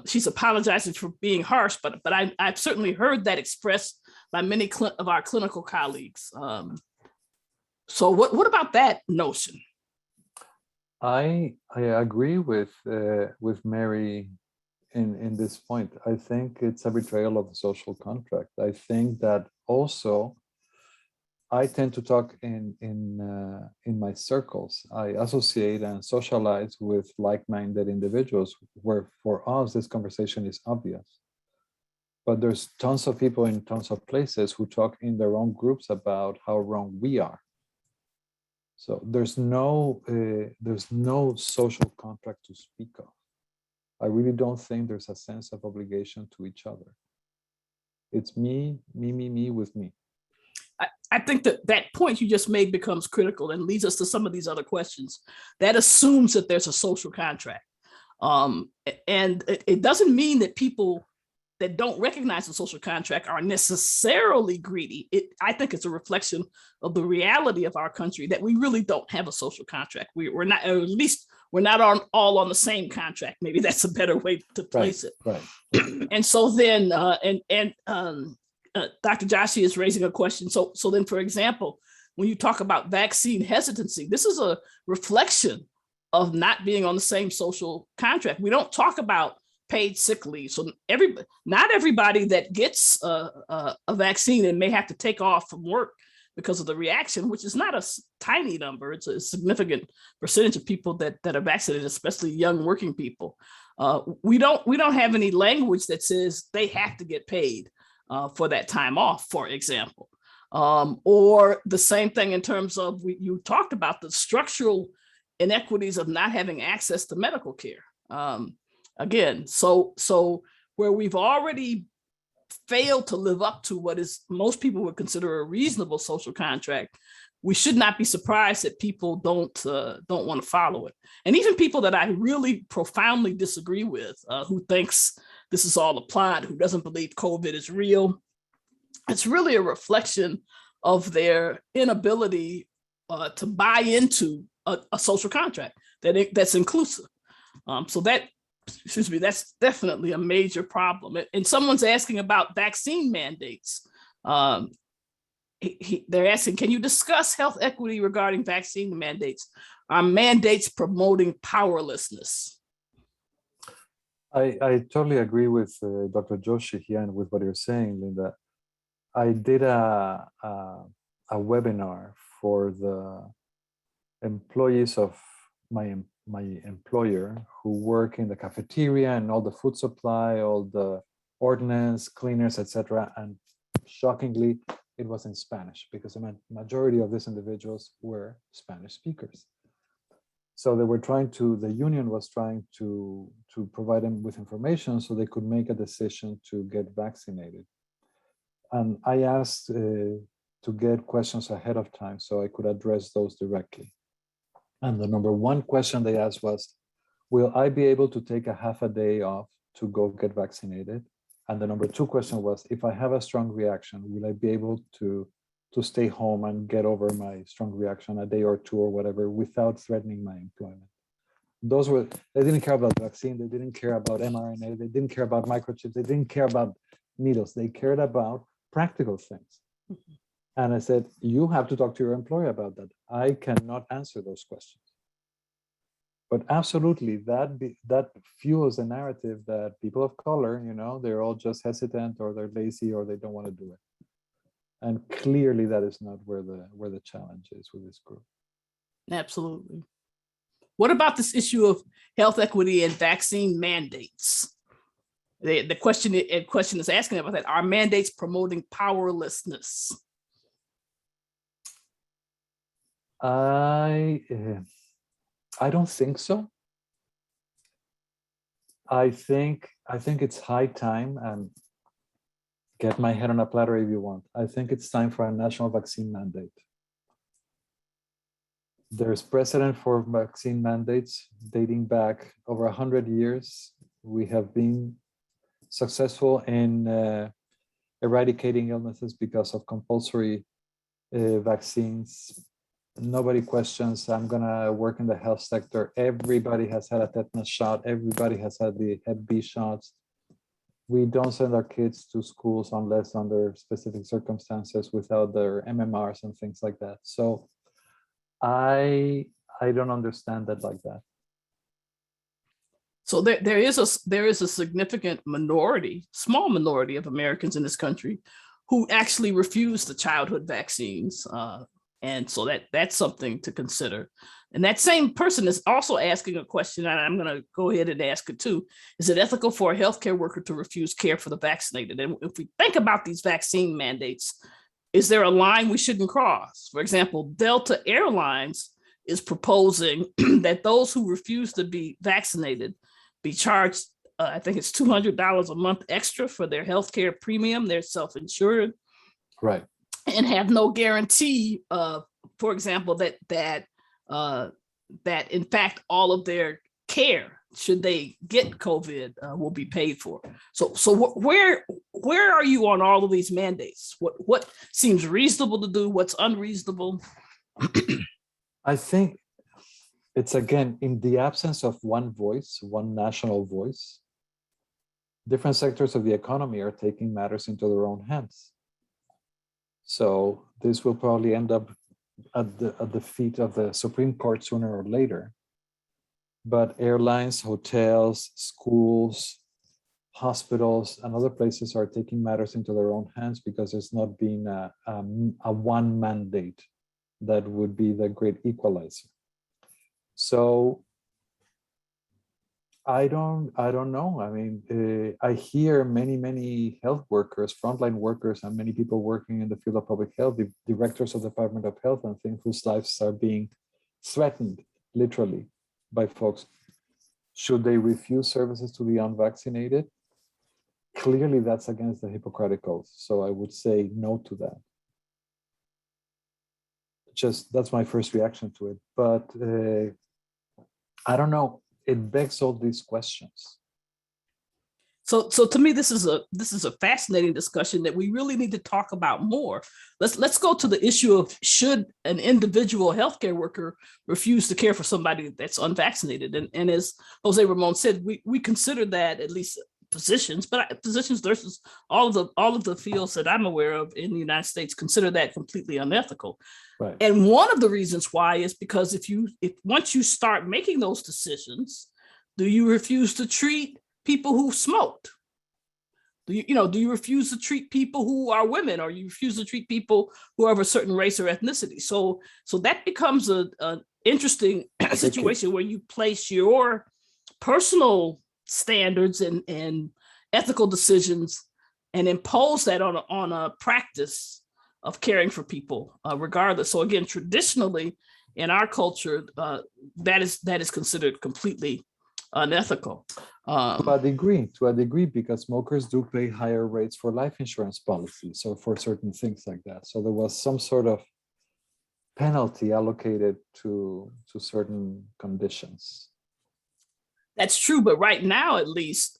She's apologizing for being harsh, but I've certainly heard that expressed by many of our clinical colleagues. So what about that notion? I agree with Mary in this point. I think it's a betrayal of the social contract. I think that also I tend to talk in my circles. I associate and socialize with like-minded individuals where for us this conversation is obvious. But there's tons of people in tons of places who talk in their own groups about how wrong we are. So there's no social contract to speak of. I really don't think there's a sense of obligation to each other. It's me with me. I think that point you just made becomes critical and leads us to some of these other questions. That assumes that there's a social contract. And it doesn't mean that people that don't recognize the social contract are necessarily greedy. I think it's a reflection of the reality of our country that we really don't have a social contract. We're not, or at least we're not all on the same contract. Maybe that's a better way to place it. Right. And so then, Dr. Joshi is raising a question. So then, for example, when you talk about vaccine hesitancy, this is a reflection of not being on the same social contract. We don't talk about paid sick leave. So not everybody that gets a vaccine and may have to take off from work because of the reaction, which is not a tiny number. It's a significant percentage of people that are vaccinated, especially young working people. We don't have any language that says they have to get paid for that time off, for example. Or the same thing in terms of, you talked about the structural inequities of not having access to medical care. Again, so where we've already failed to live up to what is most people would consider a reasonable social contract, we should not be surprised that people don't want to follow it. And even people that I really profoundly disagree with, who thinks this is all a plot, who doesn't believe COVID is real, it's really a reflection of their inability to buy into a social contract that's inclusive. So that's definitely a major problem. And someone's asking about vaccine mandates. They're asking, can you discuss health equity regarding vaccine mandates? Are mandates promoting powerlessness? I totally agree with Dr. Joshi here and with what you're saying, Linda. I did a webinar for the employees of my employer who work in the cafeteria and all the food supply, all the ordnance, cleaners, etc. And shockingly, it was in Spanish because the majority of these individuals were Spanish speakers. So they were the union was trying to provide them with information so they could make a decision to get vaccinated. And I asked to get questions ahead of time so I could address those directly. And the number one question they asked was, will I be able to take a half a day off to go get vaccinated? And the number two question was, if I have a strong reaction, will I be able to stay home and get over my strong reaction a day or two or whatever without threatening my employment? They didn't care about the vaccine, they didn't care about mRNA, they didn't care about microchips, they didn't care about needles, they cared about practical things. And I said, you have to talk to your employer about that. I cannot answer those questions. But absolutely, that fuels the narrative that people of color, they're all just hesitant or they're lazy or they don't want to do it. And clearly that is not where the challenge is with this group. Absolutely. What about this issue of health equity and vaccine mandates? The question is asking about that. Are mandates promoting powerlessness? I don't think so. I think it's high time, and get my head on a platter if you want. I think it's time for a national vaccine mandate. There's precedent for vaccine mandates dating back over 100 years. We have been successful in eradicating illnesses because of compulsory vaccines. Nobody questions, I'm gonna work in the health sector. Everybody has had a tetanus shot. Everybody has had the Hep B shots. We don't send our kids to schools unless under specific circumstances without their MMRs and things like that. So I don't understand that like that. So there is a significant minority, small minority of Americans in this country who actually refuse the childhood vaccines. And so that's something to consider. And that same person is also asking a question, and I'm going to go ahead and ask it too. Is it ethical for a healthcare worker to refuse care for the vaccinated? And if we think about these vaccine mandates, is there a line we shouldn't cross? For example, Delta Airlines is proposing that those who refuse to be vaccinated be charged, I think it's $200 a month extra for their healthcare premium. They're self-insured. Right. And have no guarantee, for example, that in fact all of their care, should they get COVID, will be paid for. So where are you on all of these mandates? What seems reasonable to do? What's unreasonable? I think it's, again, in the absence of one voice, one national voice, different sectors of the economy are taking matters into their own hands. So this will probably end up at the feet of the Supreme Court sooner or later. But airlines, hotels, schools, hospitals, and other places are taking matters into their own hands because there's not been a one mandate that would be the great equalizer. So I don't know. I mean, I hear many health workers, frontline workers, and many people working in the field of public health, the directors of the Department of Health and things, whose lives are being threatened, literally, by folks. Should they refuse services to the unvaccinated? Clearly, that's against the Hippocratic Oath. So I would say no to that. That's my first reaction to it. But I don't know. It begs all these questions. So to me, this is a fascinating discussion that we really need to talk about more. Let's go to the issue of, should an individual healthcare worker refuse to care for somebody that's unvaccinated? And as Jose Ramon said, we consider that, at least physicians, but physicians, nurses, all of the fields that I'm aware of in the United States consider that completely unethical. Right. And one of the reasons why is because if once you start making those decisions, do you refuse to treat people who smoked? Do you refuse to treat people who are women, or you refuse to treat people who are of a certain race or ethnicity? So that becomes an interesting situation where you place your personal standards and ethical decisions and impose that on a practice of caring for people, regardless. So again, traditionally in our culture, that is considered completely unethical. To a degree, because smokers do pay higher rates for life insurance policies or for certain things like that. So there was some sort of penalty allocated to certain conditions. That's true, but right now, at least,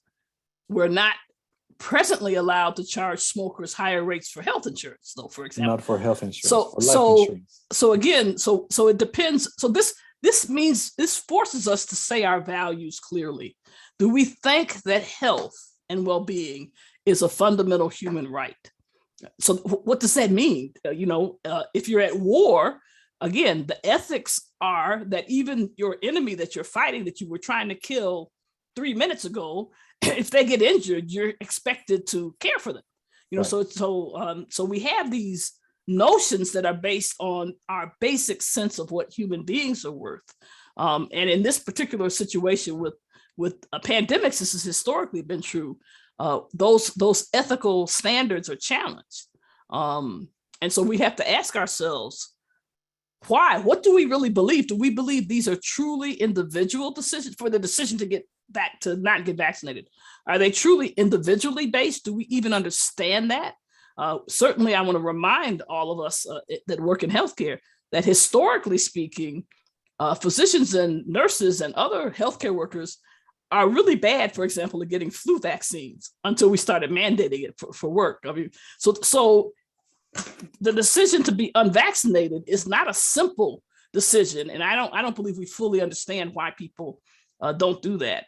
we're not presently allowed to charge smokers higher rates for health insurance, though, for example. Not for health insurance, So, for life insurance. So again, so it depends. So this forces us to say our values clearly. Do we think that health and well-being is a fundamental human right? So what does that mean? If you're at war, again, the ethics are that even your enemy that you're fighting, that you were trying to kill 3 minutes ago, if they get injured, you're expected to care for them. Right. So we have these notions that are based on our basic sense of what human beings are worth. And in this particular situation with pandemics, this has historically been true. Those ethical standards are challenged. And so we have to ask ourselves, why? What do we really believe? Do we believe these are truly individual decisions for the decision to get back to not get vaccinated? Are they truly individually based? Do we even understand that? Certainly, I want to remind all of us that work in healthcare that historically speaking, physicians and nurses and other healthcare workers are really bad, for example, at getting flu vaccines until we started mandating it for work. I mean, so the decision to be unvaccinated is not a simple decision, and I don't believe we fully understand why people don't do that.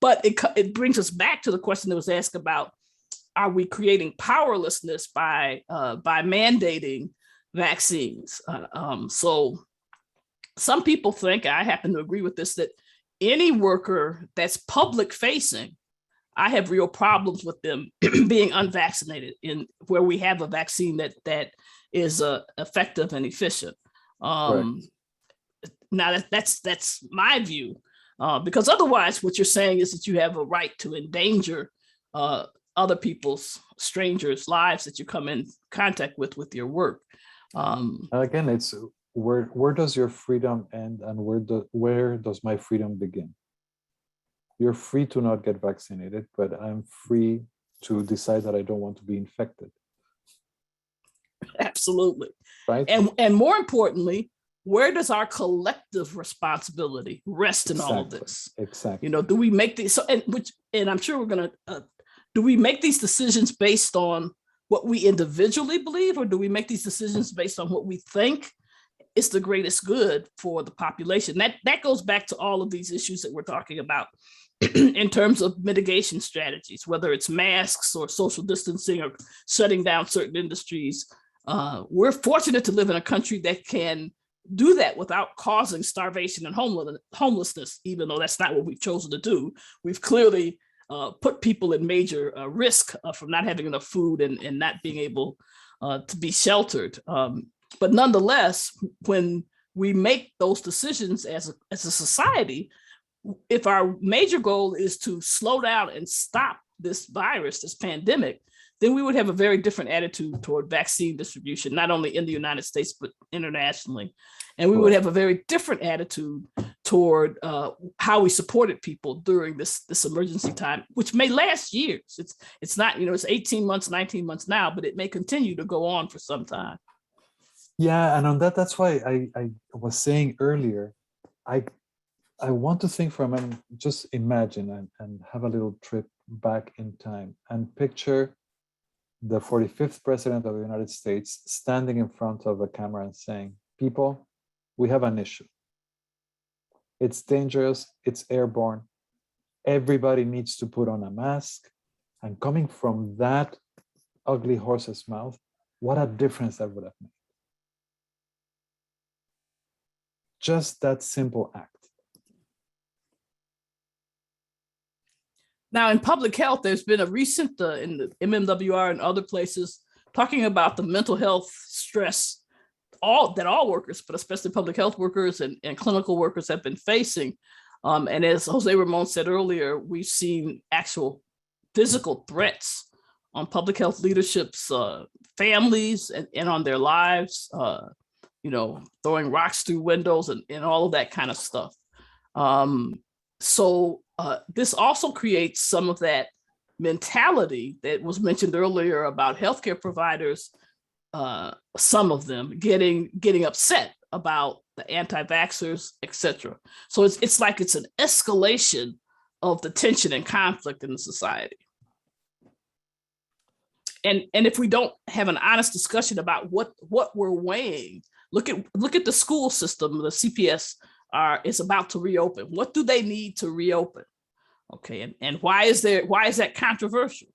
But it brings us back to the question that was asked about: are we creating powerlessness by mandating vaccines? So some people think, I happen to agree with this, that any worker that's public facing, I have real problems with them being unvaccinated in where we have a vaccine that is effective and efficient. Right. Now that's my view, because otherwise what you're saying is that you have a right to endanger other people's, strangers' lives that you come in contact with your work. Again, it's where does your freedom end and where does my freedom begin? You're free to not get vaccinated, but I'm free to decide that I don't want to be infected. Absolutely. Right. And more importantly, where does our collective responsibility rest in all of this? Exactly. Do we make these? And I'm sure we're going to. Do we make these decisions based on what we individually believe, or do we make these decisions based on what we think is the greatest good for the population? That goes back to all of these issues that we're talking about in terms of mitigation strategies, whether it's masks or social distancing or shutting down certain industries. We're fortunate to live in a country that can do that without causing starvation and homelessness, even though that's not what we've chosen to do. We've clearly put people in major risk from not having enough food and not being able to be sheltered. But nonetheless, when we make those decisions as a society, if our major goal is to slow down and stop this virus, this pandemic, then we would have a very different attitude toward vaccine distribution, not only in the United States, but internationally. And we would have a very different attitude toward how we supported people during this emergency time, which may last years. It's not, it's 18 months, 19 months now, but it may continue to go on for some time. Yeah, and on that's why I was saying earlier, I want to think for a moment, just imagine and have a little trip back in time and picture the 45th president of the United States standing in front of a camera and saying, people, we have an issue. It's dangerous, it's airborne. Everybody needs to put on a mask. And coming from that ugly horse's mouth, what a difference that would have made. Just that simple act. Now, in public health, there's been a recent, in the MMWR and other places, talking about the mental health stress that all workers, but especially public health workers and clinical workers have been facing. And as Jose Ramón said earlier, we've seen actual physical threats on public health leadership's families and on their lives, throwing rocks through windows and all of that kind of stuff. So this also creates some of that mentality that was mentioned earlier about healthcare providers, some of them getting upset about the anti-vaxxers, et cetera. So it's like it's an escalation of the tension and conflict in the society. And if we don't have an honest discussion about what we're weighing, look at the school system. The CPS is about to reopen. What do they need to reopen? Okay, and why is that controversial?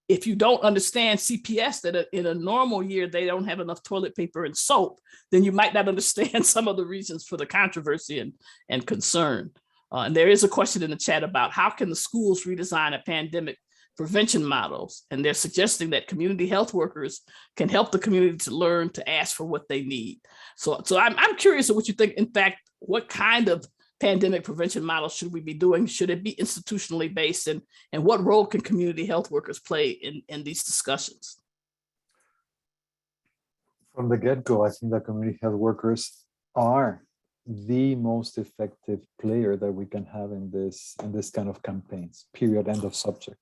If you don't understand CPS, that in a normal year they don't have enough toilet paper and soap, then you might not understand some of the reasons for the controversy and concern. And there is a question in the chat about how can the schools redesign a pandemic prevention models, and they're suggesting that community health workers can help the community to learn to ask for what they need. So I'm curious of what you think. In fact, what kind of pandemic prevention models should we be doing? Should it be institutionally based, and what role can community health workers play in these discussions? From the get-go, I think that community health workers are the most effective player that we can have in this kind of campaigns, period, end of subject.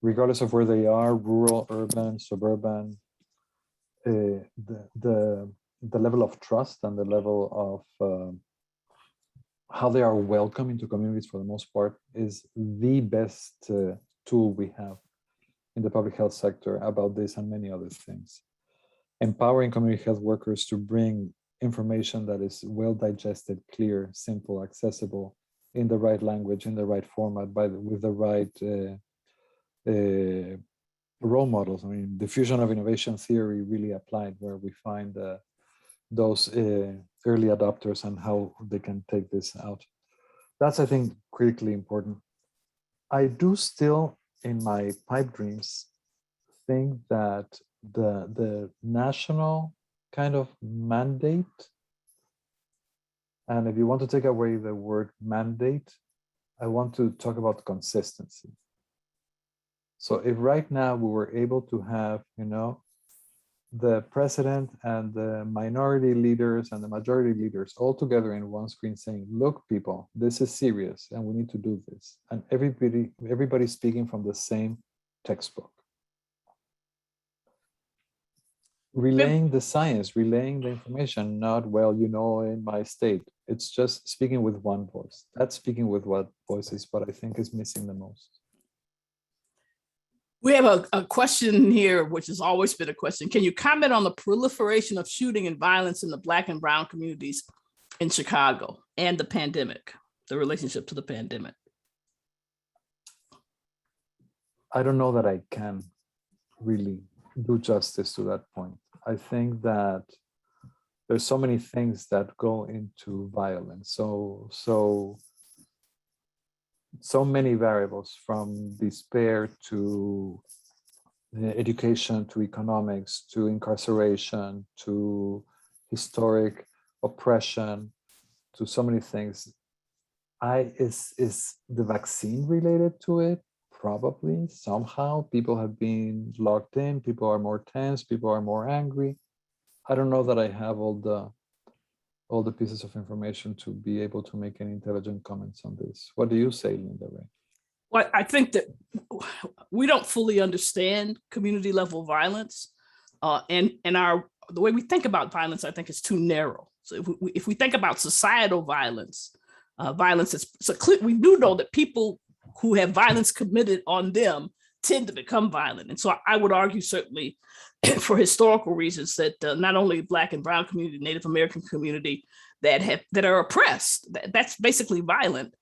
Regardless of where they are, rural, urban, suburban, the level of trust and the level of how they are welcome into communities for the most part is the best tool we have in the public health sector about this and many other things. Empowering community health workers to bring information that is well digested, clear, simple, accessible, in the right language, in the right format, with the right role models. I mean, diffusion of innovation theory really applied, where we find those early adopters and how they can take this out. That's, I think, critically important. I do still, in my pipe dreams, think that the national kind of mandate, and if you want to take away the word mandate, I want to talk about consistency. So if right now we were able to have, the president and the minority leaders and the majority leaders all together in one screen saying, look, people, this is serious and we need to do this. And everybody speaking from the same textbook. Relaying the science, relaying the information, not, well, in my state. It's just speaking with one voice. That's speaking with what voice is what I think is missing the most. We have a question here, which has always been a question. Can you comment on the proliferation of shooting and violence in the Black and Brown communities in Chicago and the pandemic, the relationship to the pandemic? I don't know that I can really do justice to that point. I think that there's so many things that go into violence. So many variables, from despair to education, to economics, to incarceration, to historic oppression, to so many things. Is the vaccine related to it? Probably. Somehow people have been locked in, people are more tense, people are more angry. I don't know that I have all the pieces of information to be able to make any intelligent comments on this. What do you say, Linda Rae? Well, I think that we don't fully understand community level violence, and the way we think about violence, I think, is too narrow. So if we think about societal violence, we do know that people who have violence committed on them tend to become violent. And so I would argue, certainly for historical reasons, that not only Black and Brown community, Native American community that are oppressed, that's basically violent.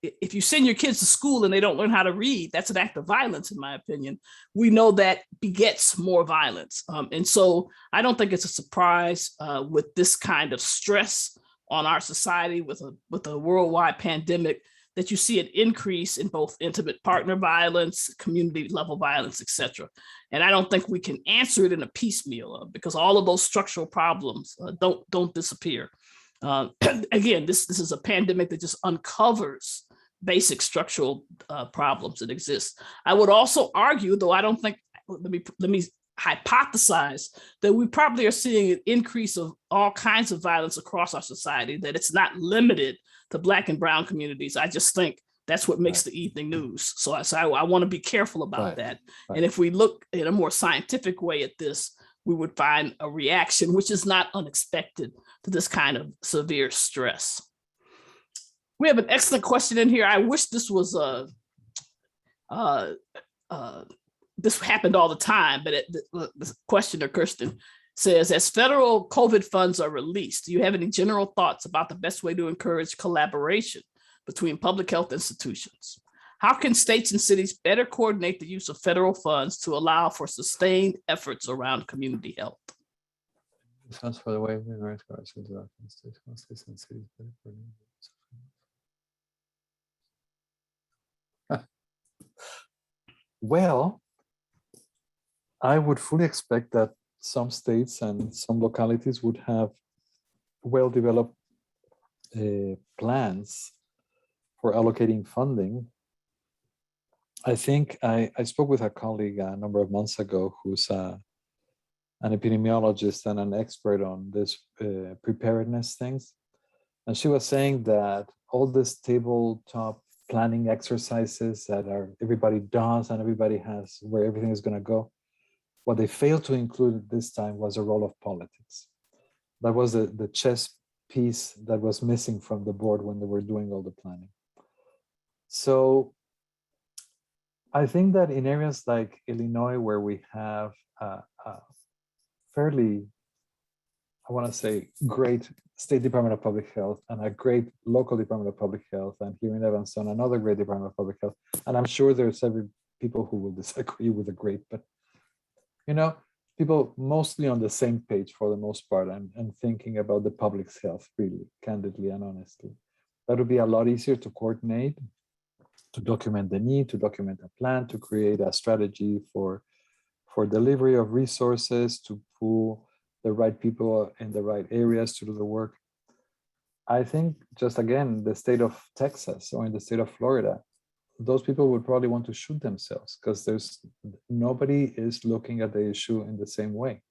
If you send your kids to school and they don't learn how to read, that's an act of violence, in my opinion. We know that begets more violence. And so I don't think it's a surprise with this kind of stress on our society with a worldwide pandemic that you see an increase in both intimate partner violence, community level violence, et cetera. And I don't think we can answer it in a piecemeal because all of those structural problems don't disappear. Again, this is a pandemic that just uncovers basic structural problems that exist. I would also argue, though I don't think, let me hypothesize that we probably are seeing an increase of all kinds of violence across our society, that it's not limited to Black and brown communities. I just think that's what makes the evening news. So I want to be careful about that. And if we look in a more scientific way at this, we would find a reaction which is not unexpected to this kind of severe stress. We have an excellent question in here. I wish this was this happened all the time, but the questioner, Kirsten, says, as federal COVID funds are released, do you have any general thoughts about the best way to encourage collaboration between public health institutions? How can states and cities better coordinate the use of federal funds to allow for sustained efforts around community health? Funds for the way we Well, I would fully expect that some states and some localities would have well-developed plans for allocating funding. I think I spoke with a colleague a number of months ago who's an epidemiologist and an expert on this preparedness things. And she was saying that all this tabletop planning exercises that everybody does and everybody has where everything is going to go, what they failed to include at this time was a role of politics. That was the chess piece that was missing from the board when they were doing all the planning. So I think that in areas like Illinois, where we have a fairly, I want to say, great State Department of Public Health and a great local Department of Public Health, and here in Evanston, another great Department of Public Health. And I'm sure there's several people who will disagree with the great, but people mostly on the same page for the most part and thinking about the public's health, really, candidly and honestly. That would be a lot easier to coordinate, to document the need, to document a plan, to create a strategy for delivery of resources, to pull the right people in the right areas to do the work. I think just again, the state of Texas or in the state of Florida, those people would probably want to shoot themselves because nobody is looking at the issue in the same way.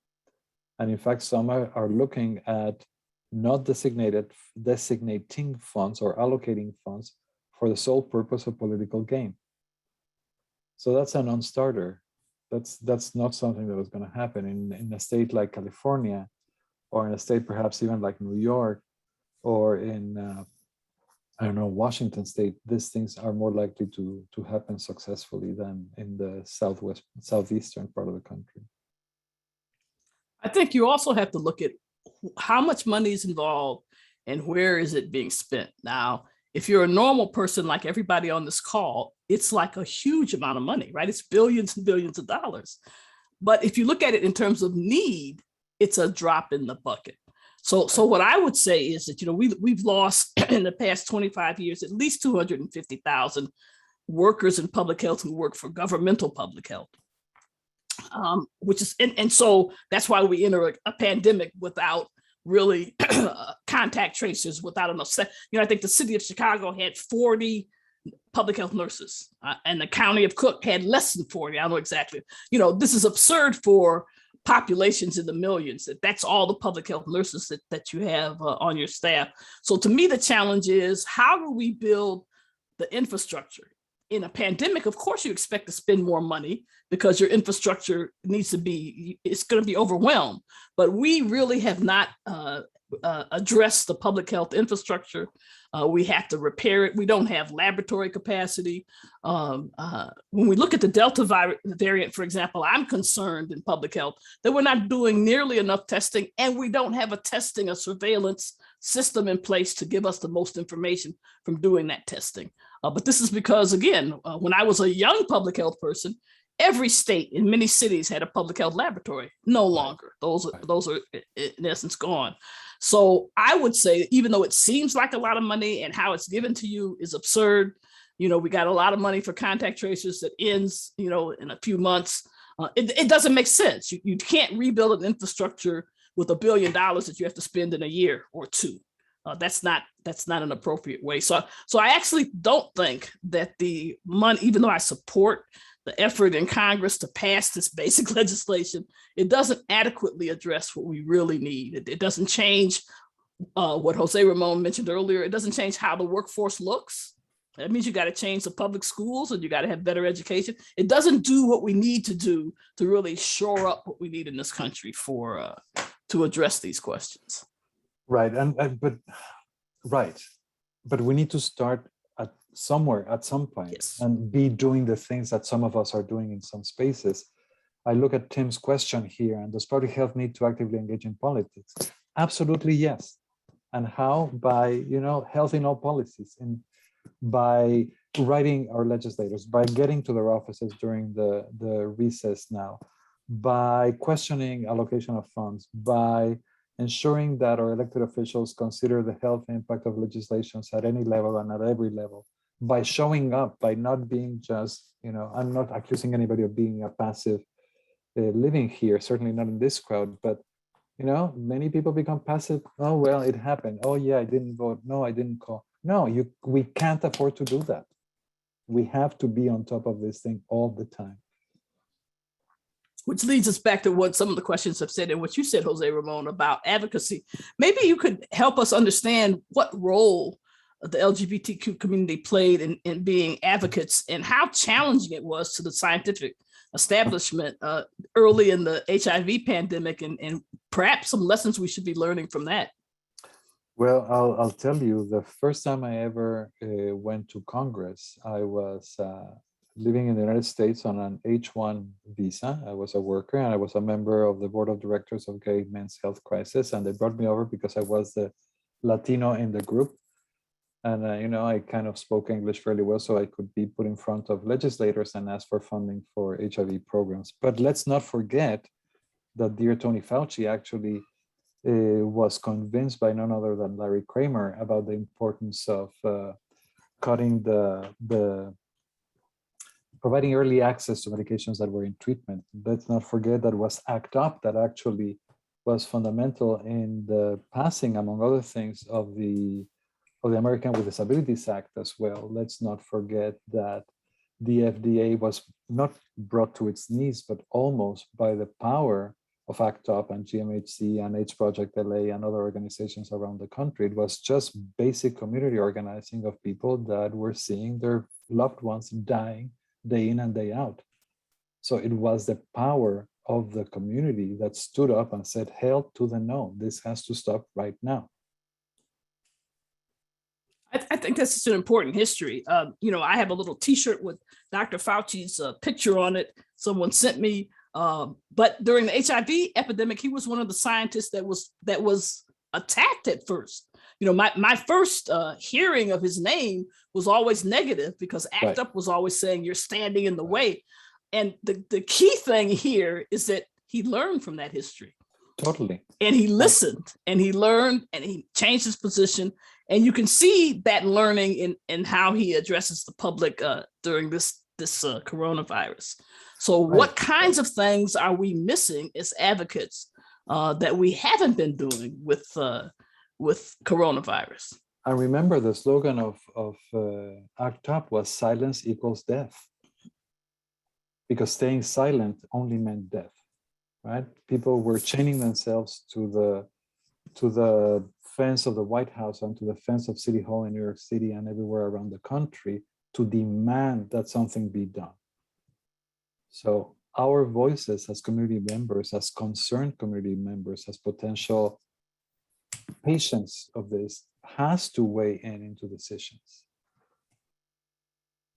And in fact, some are looking at not designating funds or allocating funds for the sole purpose of political gain. So that's a non-starter. That's not something that was going to happen in a state like California, or in a state perhaps even like New York, or in Washington State. These things are more likely to happen successfully than in the southeastern part of the country. I think you also have to look at how much money is involved and where is it being spent. Now, if you're a normal person like everybody on this call, it's like a huge amount of money, right? It's billions and billions of dollars. But if you look at it in terms of need, it's a drop in the bucket. So what I would say is that, we've lost in the past 25 years, at least 250,000 workers in public health who work for governmental public health. Which is, and so that's why we enter a pandemic without really contact tracers, without enough. I think the city of Chicago had 40 public health nurses and the county of Cook had less than 40. I don't know exactly. This is absurd for populations in the millions. That's all the public health nurses that you have on your staff. So to me, the challenge is, how do we build the infrastructure? In a pandemic, of course, you expect to spend more money because your infrastructure it's going to be overwhelmed. But we really have not addressed the public health infrastructure. We have to repair it. We don't have laboratory capacity. When we look at the Delta variant, for example, I'm concerned in public health that we're not doing nearly enough testing, and we don't have a surveillance system in place to give us the most information from doing that testing. But this is because, again, when I was a young public health person, every state in many cities had a public health laboratory. No longer. Those are in essence gone. So I would say, even though it seems like a lot of money and how it's given to you is absurd, we got a lot of money for contact tracers that ends, in a few months. It doesn't make sense. You can't rebuild an infrastructure with $1 billion that you have to spend in a year or two. That's not an appropriate way. So I actually don't think that the money, even though I support the effort in Congress to pass this basic legislation, it doesn't adequately address what we really need. It doesn't change what Jose Ramon mentioned earlier. It doesn't change how the workforce looks. That means you got to change the public schools and you got to have better education. It doesn't do what we need to do to really shore up what we need in this country for to address these questions. Right, but we need to start at somewhere at some point. Yes. And be doing the things that some of us are doing in some spaces. I look at Tim's question here, and does public health need to actively engage in politics? Absolutely yes. And how? By health in all policies, and by writing our legislators, by getting to their offices during the recess now, by questioning allocation of funds, by ensuring that our elected officials consider the health impact of legislations at any level and at every level, by showing up, by not being just, I'm not accusing anybody of being a passive living here, certainly not in this crowd, but many people become passive. Oh, well, it happened. Oh yeah, I didn't vote. No, I didn't call. No, we can't afford to do that. We have to be on top of this thing all the time. Which leads us back to what some of the questions have said and what you said, Jose Ramon, about advocacy. Maybe you could help us understand what role the LGBTQ community played in being advocates and how challenging it was to the scientific establishment early in the HIV pandemic, and perhaps some lessons we should be learning from that. Well, I'll tell you, the first time I ever went to Congress, I was living in the United States on an H-1 visa. I was a worker and I was a member of the board of directors of Gay Men's Health Crisis. And they brought me over because I was the Latino in the group. And, I kind of spoke English fairly well, so I could be put in front of legislators and ask for funding for HIV programs. But let's not forget that dear Tony Fauci actually was convinced by none other than Larry Kramer about the importance of cutting providing early access to medications that were in treatment. Let's not forget that was ACT UP that actually was fundamental in the passing, among other things, of the American with Disabilities Act as well. Let's not forget that the FDA was not brought to its knees, but almost by the power of ACT UP and GMHC and AIDS Project LA and other organizations around the country. It was just basic community organizing of people that were seeing their loved ones dying day in and day out. So it was the power of the community that stood up and said, hell to the no, this has to stop right now. I think that's just an important history. I have a little T-shirt with Dr. Fauci's picture on it. Someone sent me. But during the HIV epidemic, he was one of the scientists that was attacked at first. My first hearing of his name was always negative because ACT UP was always saying you're standing in the way. And the key thing here is that he learned from that history. Totally. And he listened and he learned and he changed his position. And you can see that learning in how he addresses the public during this coronavirus. So what kinds of things are we missing as advocates that we haven't been doing with coronavirus? I remember the slogan of ACT UP was silence equals death, because staying silent only meant death, right? People were chaining themselves to the fence of the White House and to the fence of City Hall in New York City and everywhere around the country to demand that something be done. So our voices as community members, as concerned community members, as potential patients of this, has to weigh into decisions.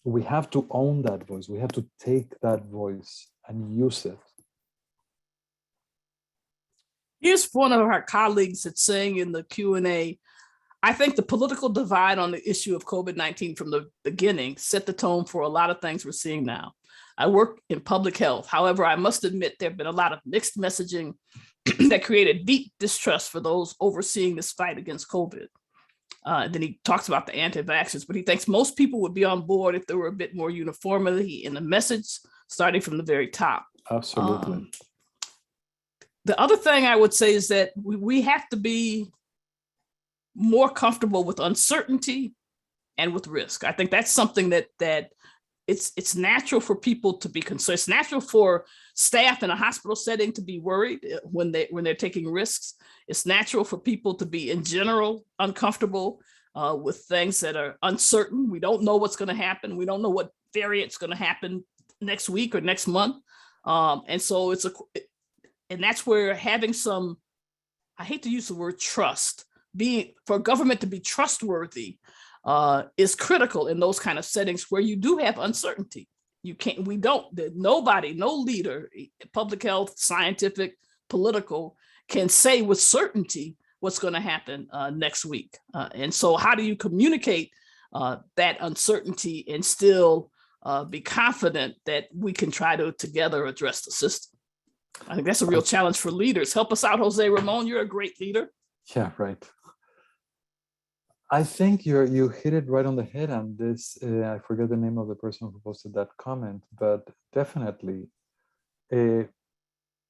We have to own that voice. We have to take that voice and use it. Here's one of our colleagues that's saying in the Q&A, I think the political divide on the issue of COVID-19 from the beginning set the tone for a lot of things we're seeing now. I work in public health. However, I must admit there have been a lot of mixed messaging that created deep distrust for those overseeing this fight against COVID. Then he talks about the anti-vaxxers, but he thinks most people would be on board if there were a bit more uniformity in the message, starting from the very top. Absolutely. The other thing I would say is that we have to be more comfortable with uncertainty and with risk. I think that's something that it's natural for people to be concerned. It's natural for staff in a hospital setting to be worried when they're taking risks. It's natural for people to be in general uncomfortable with things that are uncertain. We don't know what's going to happen. We don't know what variant's going to happen next week or next month. And so and that's where having some, I hate to use the word trust, for government to be trustworthy is critical in those kind of settings where you do have uncertainty. Nobody, no leader, public health, scientific, political, can say with certainty what's going to happen next week. And so how do you communicate that uncertainty and still be confident that we can try to together address the system? I think that's a real challenge for leaders. Help us out, Jose Ramon. You're a great leader. Yeah, right. I think you hit it right on the head on this. I forget the name of the person who posted that comment, but definitely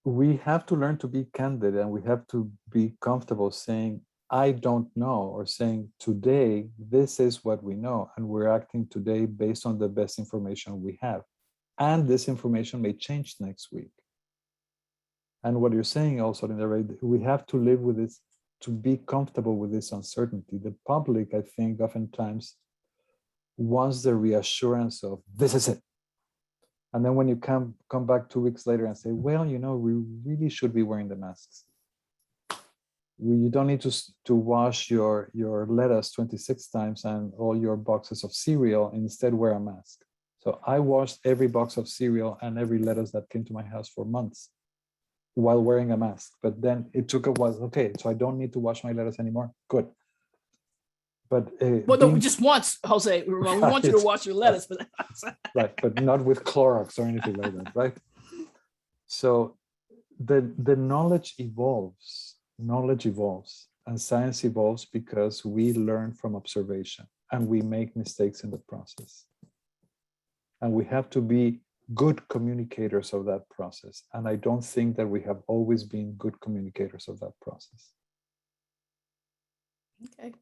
we have to learn to be candid, and we have to be comfortable saying, I don't know, or saying today, this is what we know, and we're acting today based on the best information we have. And this information may change next week. And what you're saying also, we have to live with this, to be comfortable with this uncertainty. The public, I think, oftentimes wants the reassurance of this is it. And then when you come back 2 weeks later and say, well, we really should be wearing the masks. You don't need to wash your lettuce 26 times and all your boxes of cereal, instead wear a mask. So I washed every box of cereal and every lettuce that came to my house for months while wearing a mask. But then it took a while. Okay, so I don't need to wash my lettuce anymore. Good. But no, just once, Jose. We want you to wash your lettuce, but right, but not with Clorox or anything like that, right? So the knowledge evolves. Knowledge evolves, and science evolves because we learn from observation, and we make mistakes in the process. And we have to be good communicators of that process. And I don't think that we have always been good communicators of that process. Okay.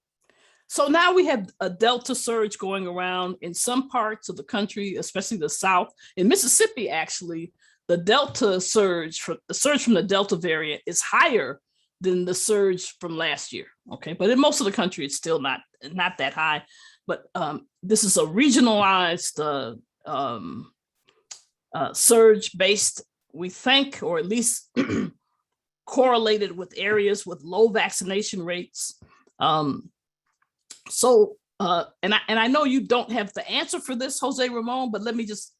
So now we have a Delta surge going around in some parts of the country, especially the South. In Mississippi, actually, the Delta surge, the surge from the Delta variant is higher than the surge from last year. Okay, but in most of the country, it's still not that high. But this is a regionalized surge based, we think, or at least correlated with areas with low vaccination rates. And I know you don't have the answer for this, Jose Ramon, but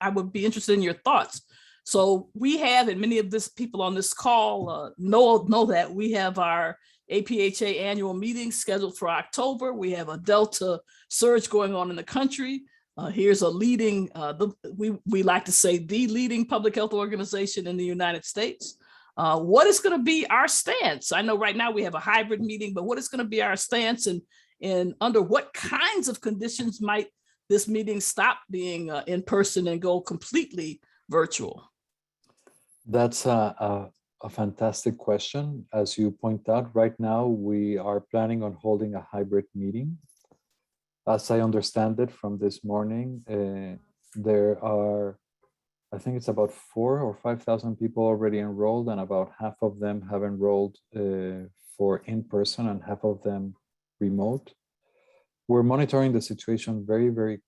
I would be interested in your thoughts. So we have, and many of this people on this call know that we have our APHA annual meeting scheduled for October. We have a Delta surge going on in the country. Here's a leading, we like to say the leading public health organization in the United States. What is going to be our stance? I know right now we have a hybrid meeting, but what is going to be our stance, and under what kinds of conditions might this meeting stop being in person and go completely virtual? That's a fantastic question. As you point out, right now we are planning on holding a hybrid meeting. As I understand it from this morning, there are, I think it's about 4,000 or 5,000 people already enrolled, and about half of them have enrolled for in-person and half of them remote. We're monitoring the situation very, very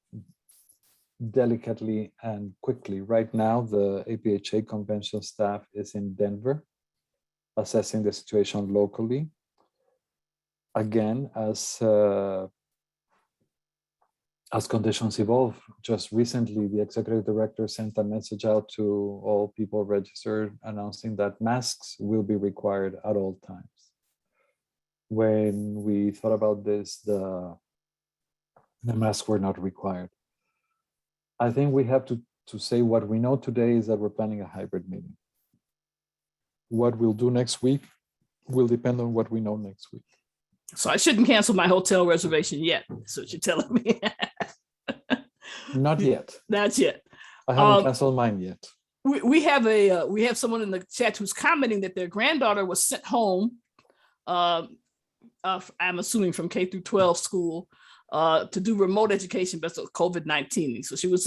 delicately and quickly. Right now, the APHA convention staff is in Denver, assessing the situation locally. Again, as conditions evolve, just recently, the executive director sent a message out to all people registered announcing that masks will be required at all times. When we thought about this, the masks were not required. I think we have to say what we know today is that we're planning a hybrid meeting. What we'll do next week will depend on what we know next week. So I shouldn't cancel my hotel reservation yet. That's what you're telling me. Not yet. Not yet. I haven't canceled mine yet. We have someone in the chat who's commenting that their granddaughter was sent home I'm assuming from K through 12 school, to do remote education because of COVID-19. So she was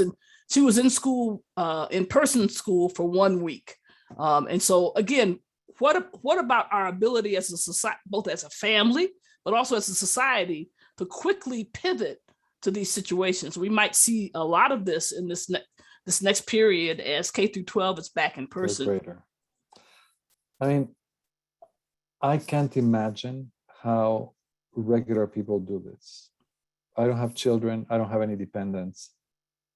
in school, in-person school for 1 week. And so again, what about our ability as a society, both as a family, but also as a society, to quickly pivot to these situations? We might see a lot of this in this next period as K through 12 is back in person. I mean, I can't imagine how regular people do this. I don't have children, I don't have any dependents,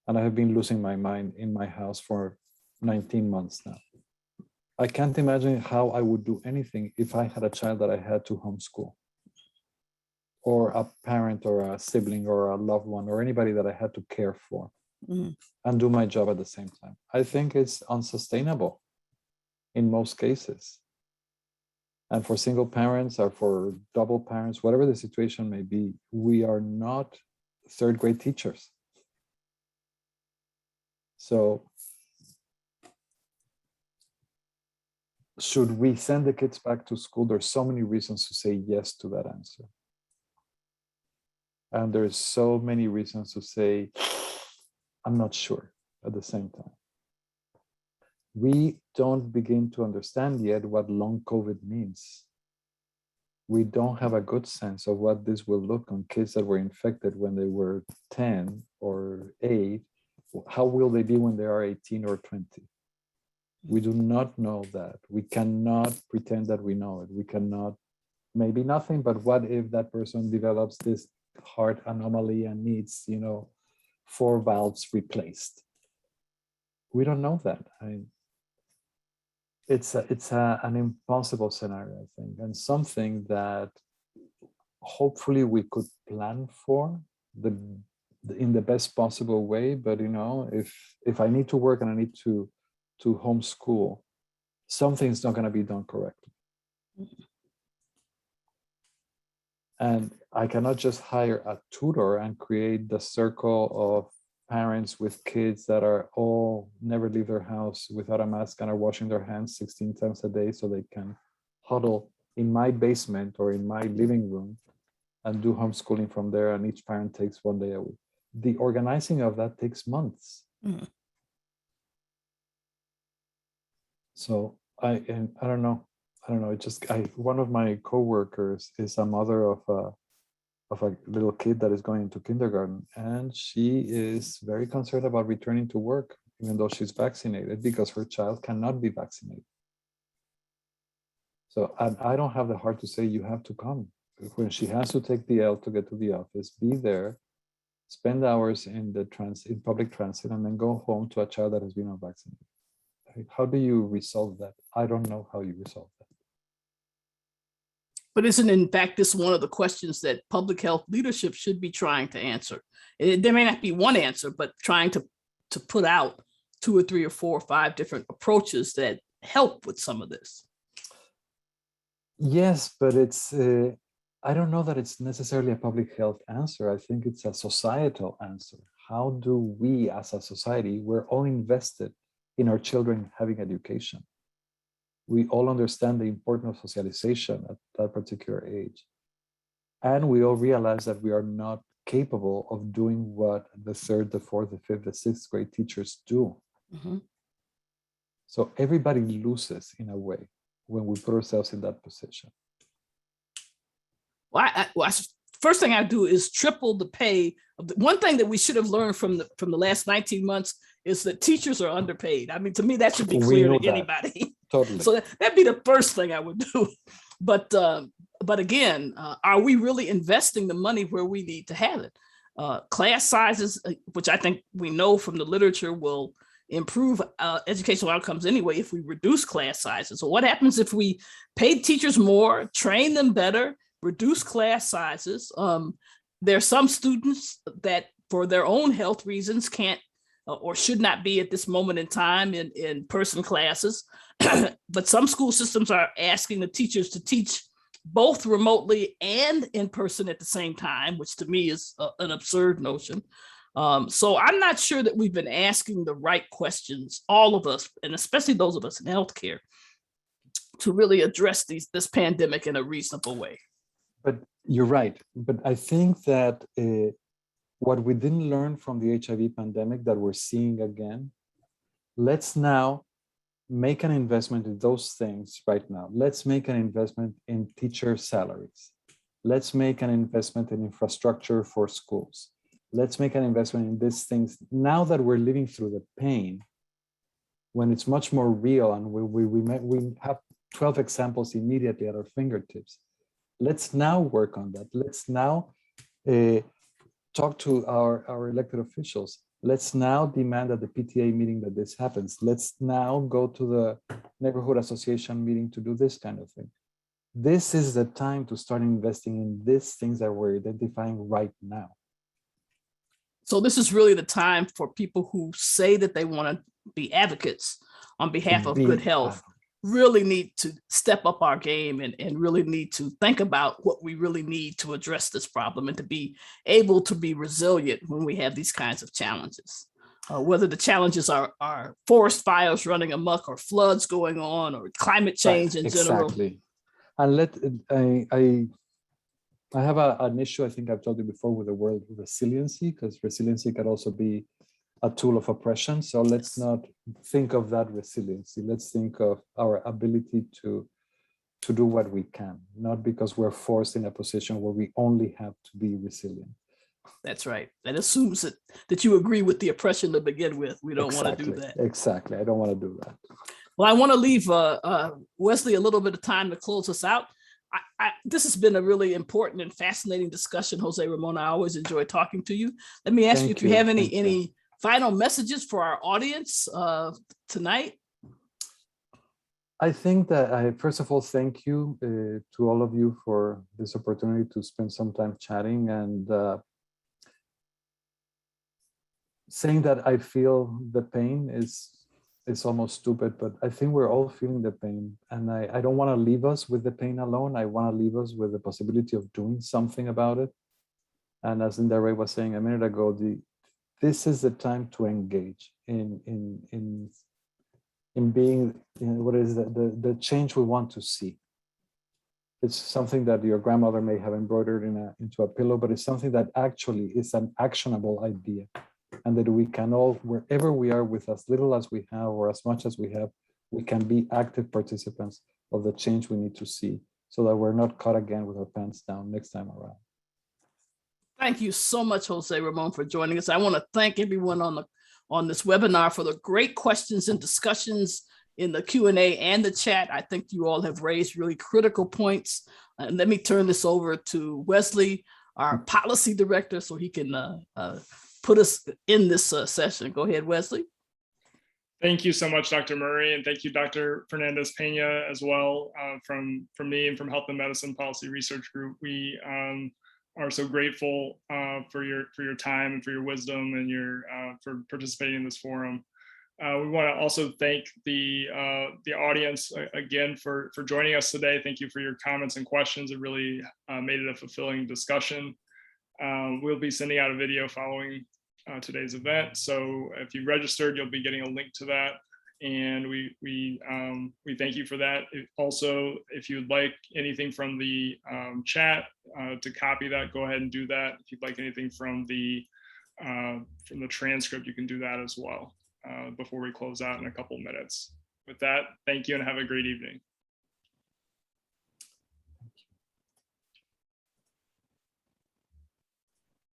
and I have been losing my mind in my house for 19 months now. I can't imagine how I would do anything if I had a child that I had to homeschool, or a parent or a sibling or a loved one or anybody that I had to care for and do my job at the same time. I think it's unsustainable in most cases. And for single parents or for double parents, whatever the situation may be, we are not third grade teachers. So should we send the kids back to school? There's so many reasons to say yes to that answer. And there's so many reasons to say, I'm not sure at the same time. We don't begin to understand yet what long COVID means. We don't have a good sense of what this will look on kids that were infected when they were 10 or 8. How will they be when they are 18 or 20? We do not know that. We cannot pretend that we know it. We cannot, maybe nothing, but what if that person develops this heart anomaly and needs, 4 valves replaced? We don't know that. It's an impossible scenario, I think, and something that hopefully we could plan for in the best possible way. But if I need to work and I need to homeschool, something's not going to be done correctly. And I cannot just hire a tutor and create the circle of parents with kids that are all never leave their house without a mask and are washing their hands 16 times a day so they can huddle in my basement or in my living room and do homeschooling from there, and each parent takes 1 day a week. The organizing of that takes months. So I don't know. One of my coworkers is a mother of a little kid that is going into kindergarten, and she is very concerned about returning to work, even though she's vaccinated, because her child cannot be vaccinated. So I don't have the heart to say you have to come. When she has to take the L to get to the office, be there, spend hours in public transit, and then go home to a child that has been unvaccinated. How do you resolve that? I don't know how you resolve that. But isn't in fact this one of the questions that public health leadership should be trying to answer? There may not be one answer, but trying to put out 2 or 3 or 4 or 5 different approaches that help with some of this. Yes, but it's I don't know that it's necessarily a public health answer. I think it's a societal answer. How do we as a society, we're all invested in our children having education. We all understand the importance of socialization at that particular age. And we all realize that we are not capable of doing what the 3rd, the 4th, the 5th, the 6th grade teachers do. So everybody loses in a way when we put ourselves in that position. Well, first thing I do is triple the pay. One thing that we should have learned from the last 19 months is that teachers are underpaid. I mean, to me, that should be clear to anybody. Totally. So that'd be the first thing I would do. But again, are we really investing the money where we need to have it? Class sizes, which I think we know from the literature will improve educational outcomes anyway if we reduce class sizes. So what happens if we pay teachers more, train them better, reduce class sizes? There are some students that for their own health reasons can't or should not be at this moment in time in person classes. But some school systems are asking the teachers to teach both remotely and in person at the same time, which to me is an absurd notion. So I'm not sure that we've been asking the right questions, all of us, and especially those of us in healthcare, to really address this pandemic in a reasonable way. But you're right. But I think that what we didn't learn from the HIV pandemic that we're seeing again, let's now make an investment in those things right now. Let's make an investment in teacher salaries. Let's make an investment in infrastructure for schools. Let's make an investment in these things now that we're living through the pain, when it's much more real and we have 12 examples immediately at our fingertips. Let's now work on that. Let's now talk to our elected officials. Let's now demand at the PTA meeting that this happens. Let's now go to the neighborhood association meeting to do this kind of thing. This is the time to start investing in these things that we're identifying right now. So this is really the time for people who say that they want to be advocates on behalf of good health, really need to step up our game and really need to think about what we really need to address this problem and to be able to be resilient when we have these kinds of challenges. Whether the challenges are forest fires running amok or floods going on or climate change in general. Exactly. And I have an issue, I think I've told you before, with the word resiliency, because resiliency can also be a tool of oppression. So let's not think of that resiliency. Let's think of our ability to do what we can, not because we're forced in a position where we only have to be resilient. That's right. That assumes that you agree with the oppression to begin with. We don't want to do that. Exactly. I don't want to do that. Well, I want to leave Wesley a little bit of time to close us out. This has been a really important and fascinating discussion, Jose Ramon. I always enjoy talking to you. Let me ask you if you have any final messages for our audience tonight. I think that first of all, thank you to all of you for this opportunity to spend some time chatting, and saying that I feel the pain is almost stupid, but I think we're all feeling the pain, and I don't want to leave us with the pain alone. I want to leave us with the possibility of doing something about it. And as Linda Rae was saying a minute ago, this is the time to engage in being, what is the change we want to see. It's something that your grandmother may have embroidered into a pillow, but it's something that actually is an actionable idea. And that we can all, wherever we are, with as little as we have or as much as we have, we can be active participants of the change we need to see, so that we're not caught again with our pants down next time around. Thank you so much, Jose Ramon, for joining us. I want to thank everyone on this webinar for the great questions and discussions in the Q&A and the chat. I think you all have raised really critical points. And let me turn this over to Wesley, our policy director, so he can put us in this session. Go ahead, Wesley. Thank you so much, Dr. Murray, and thank you, Dr. Fernández-Peña, as well, from me and from Health and Medicine Policy Research Group. We are so grateful for your time and for your wisdom and for participating in this forum. We want to also thank the audience again for joining us today. Thank you for your comments and questions. It really made it a fulfilling discussion. We'll be sending out a video following today's event. So if you registered, you'll be getting a link to that. And we thank you for that. Also, if you'd like anything from the chat to copy that, go ahead and do that. If you'd like anything from the transcript, you can do that as well before we close out in a couple minutes. With that, thank you and have a great evening.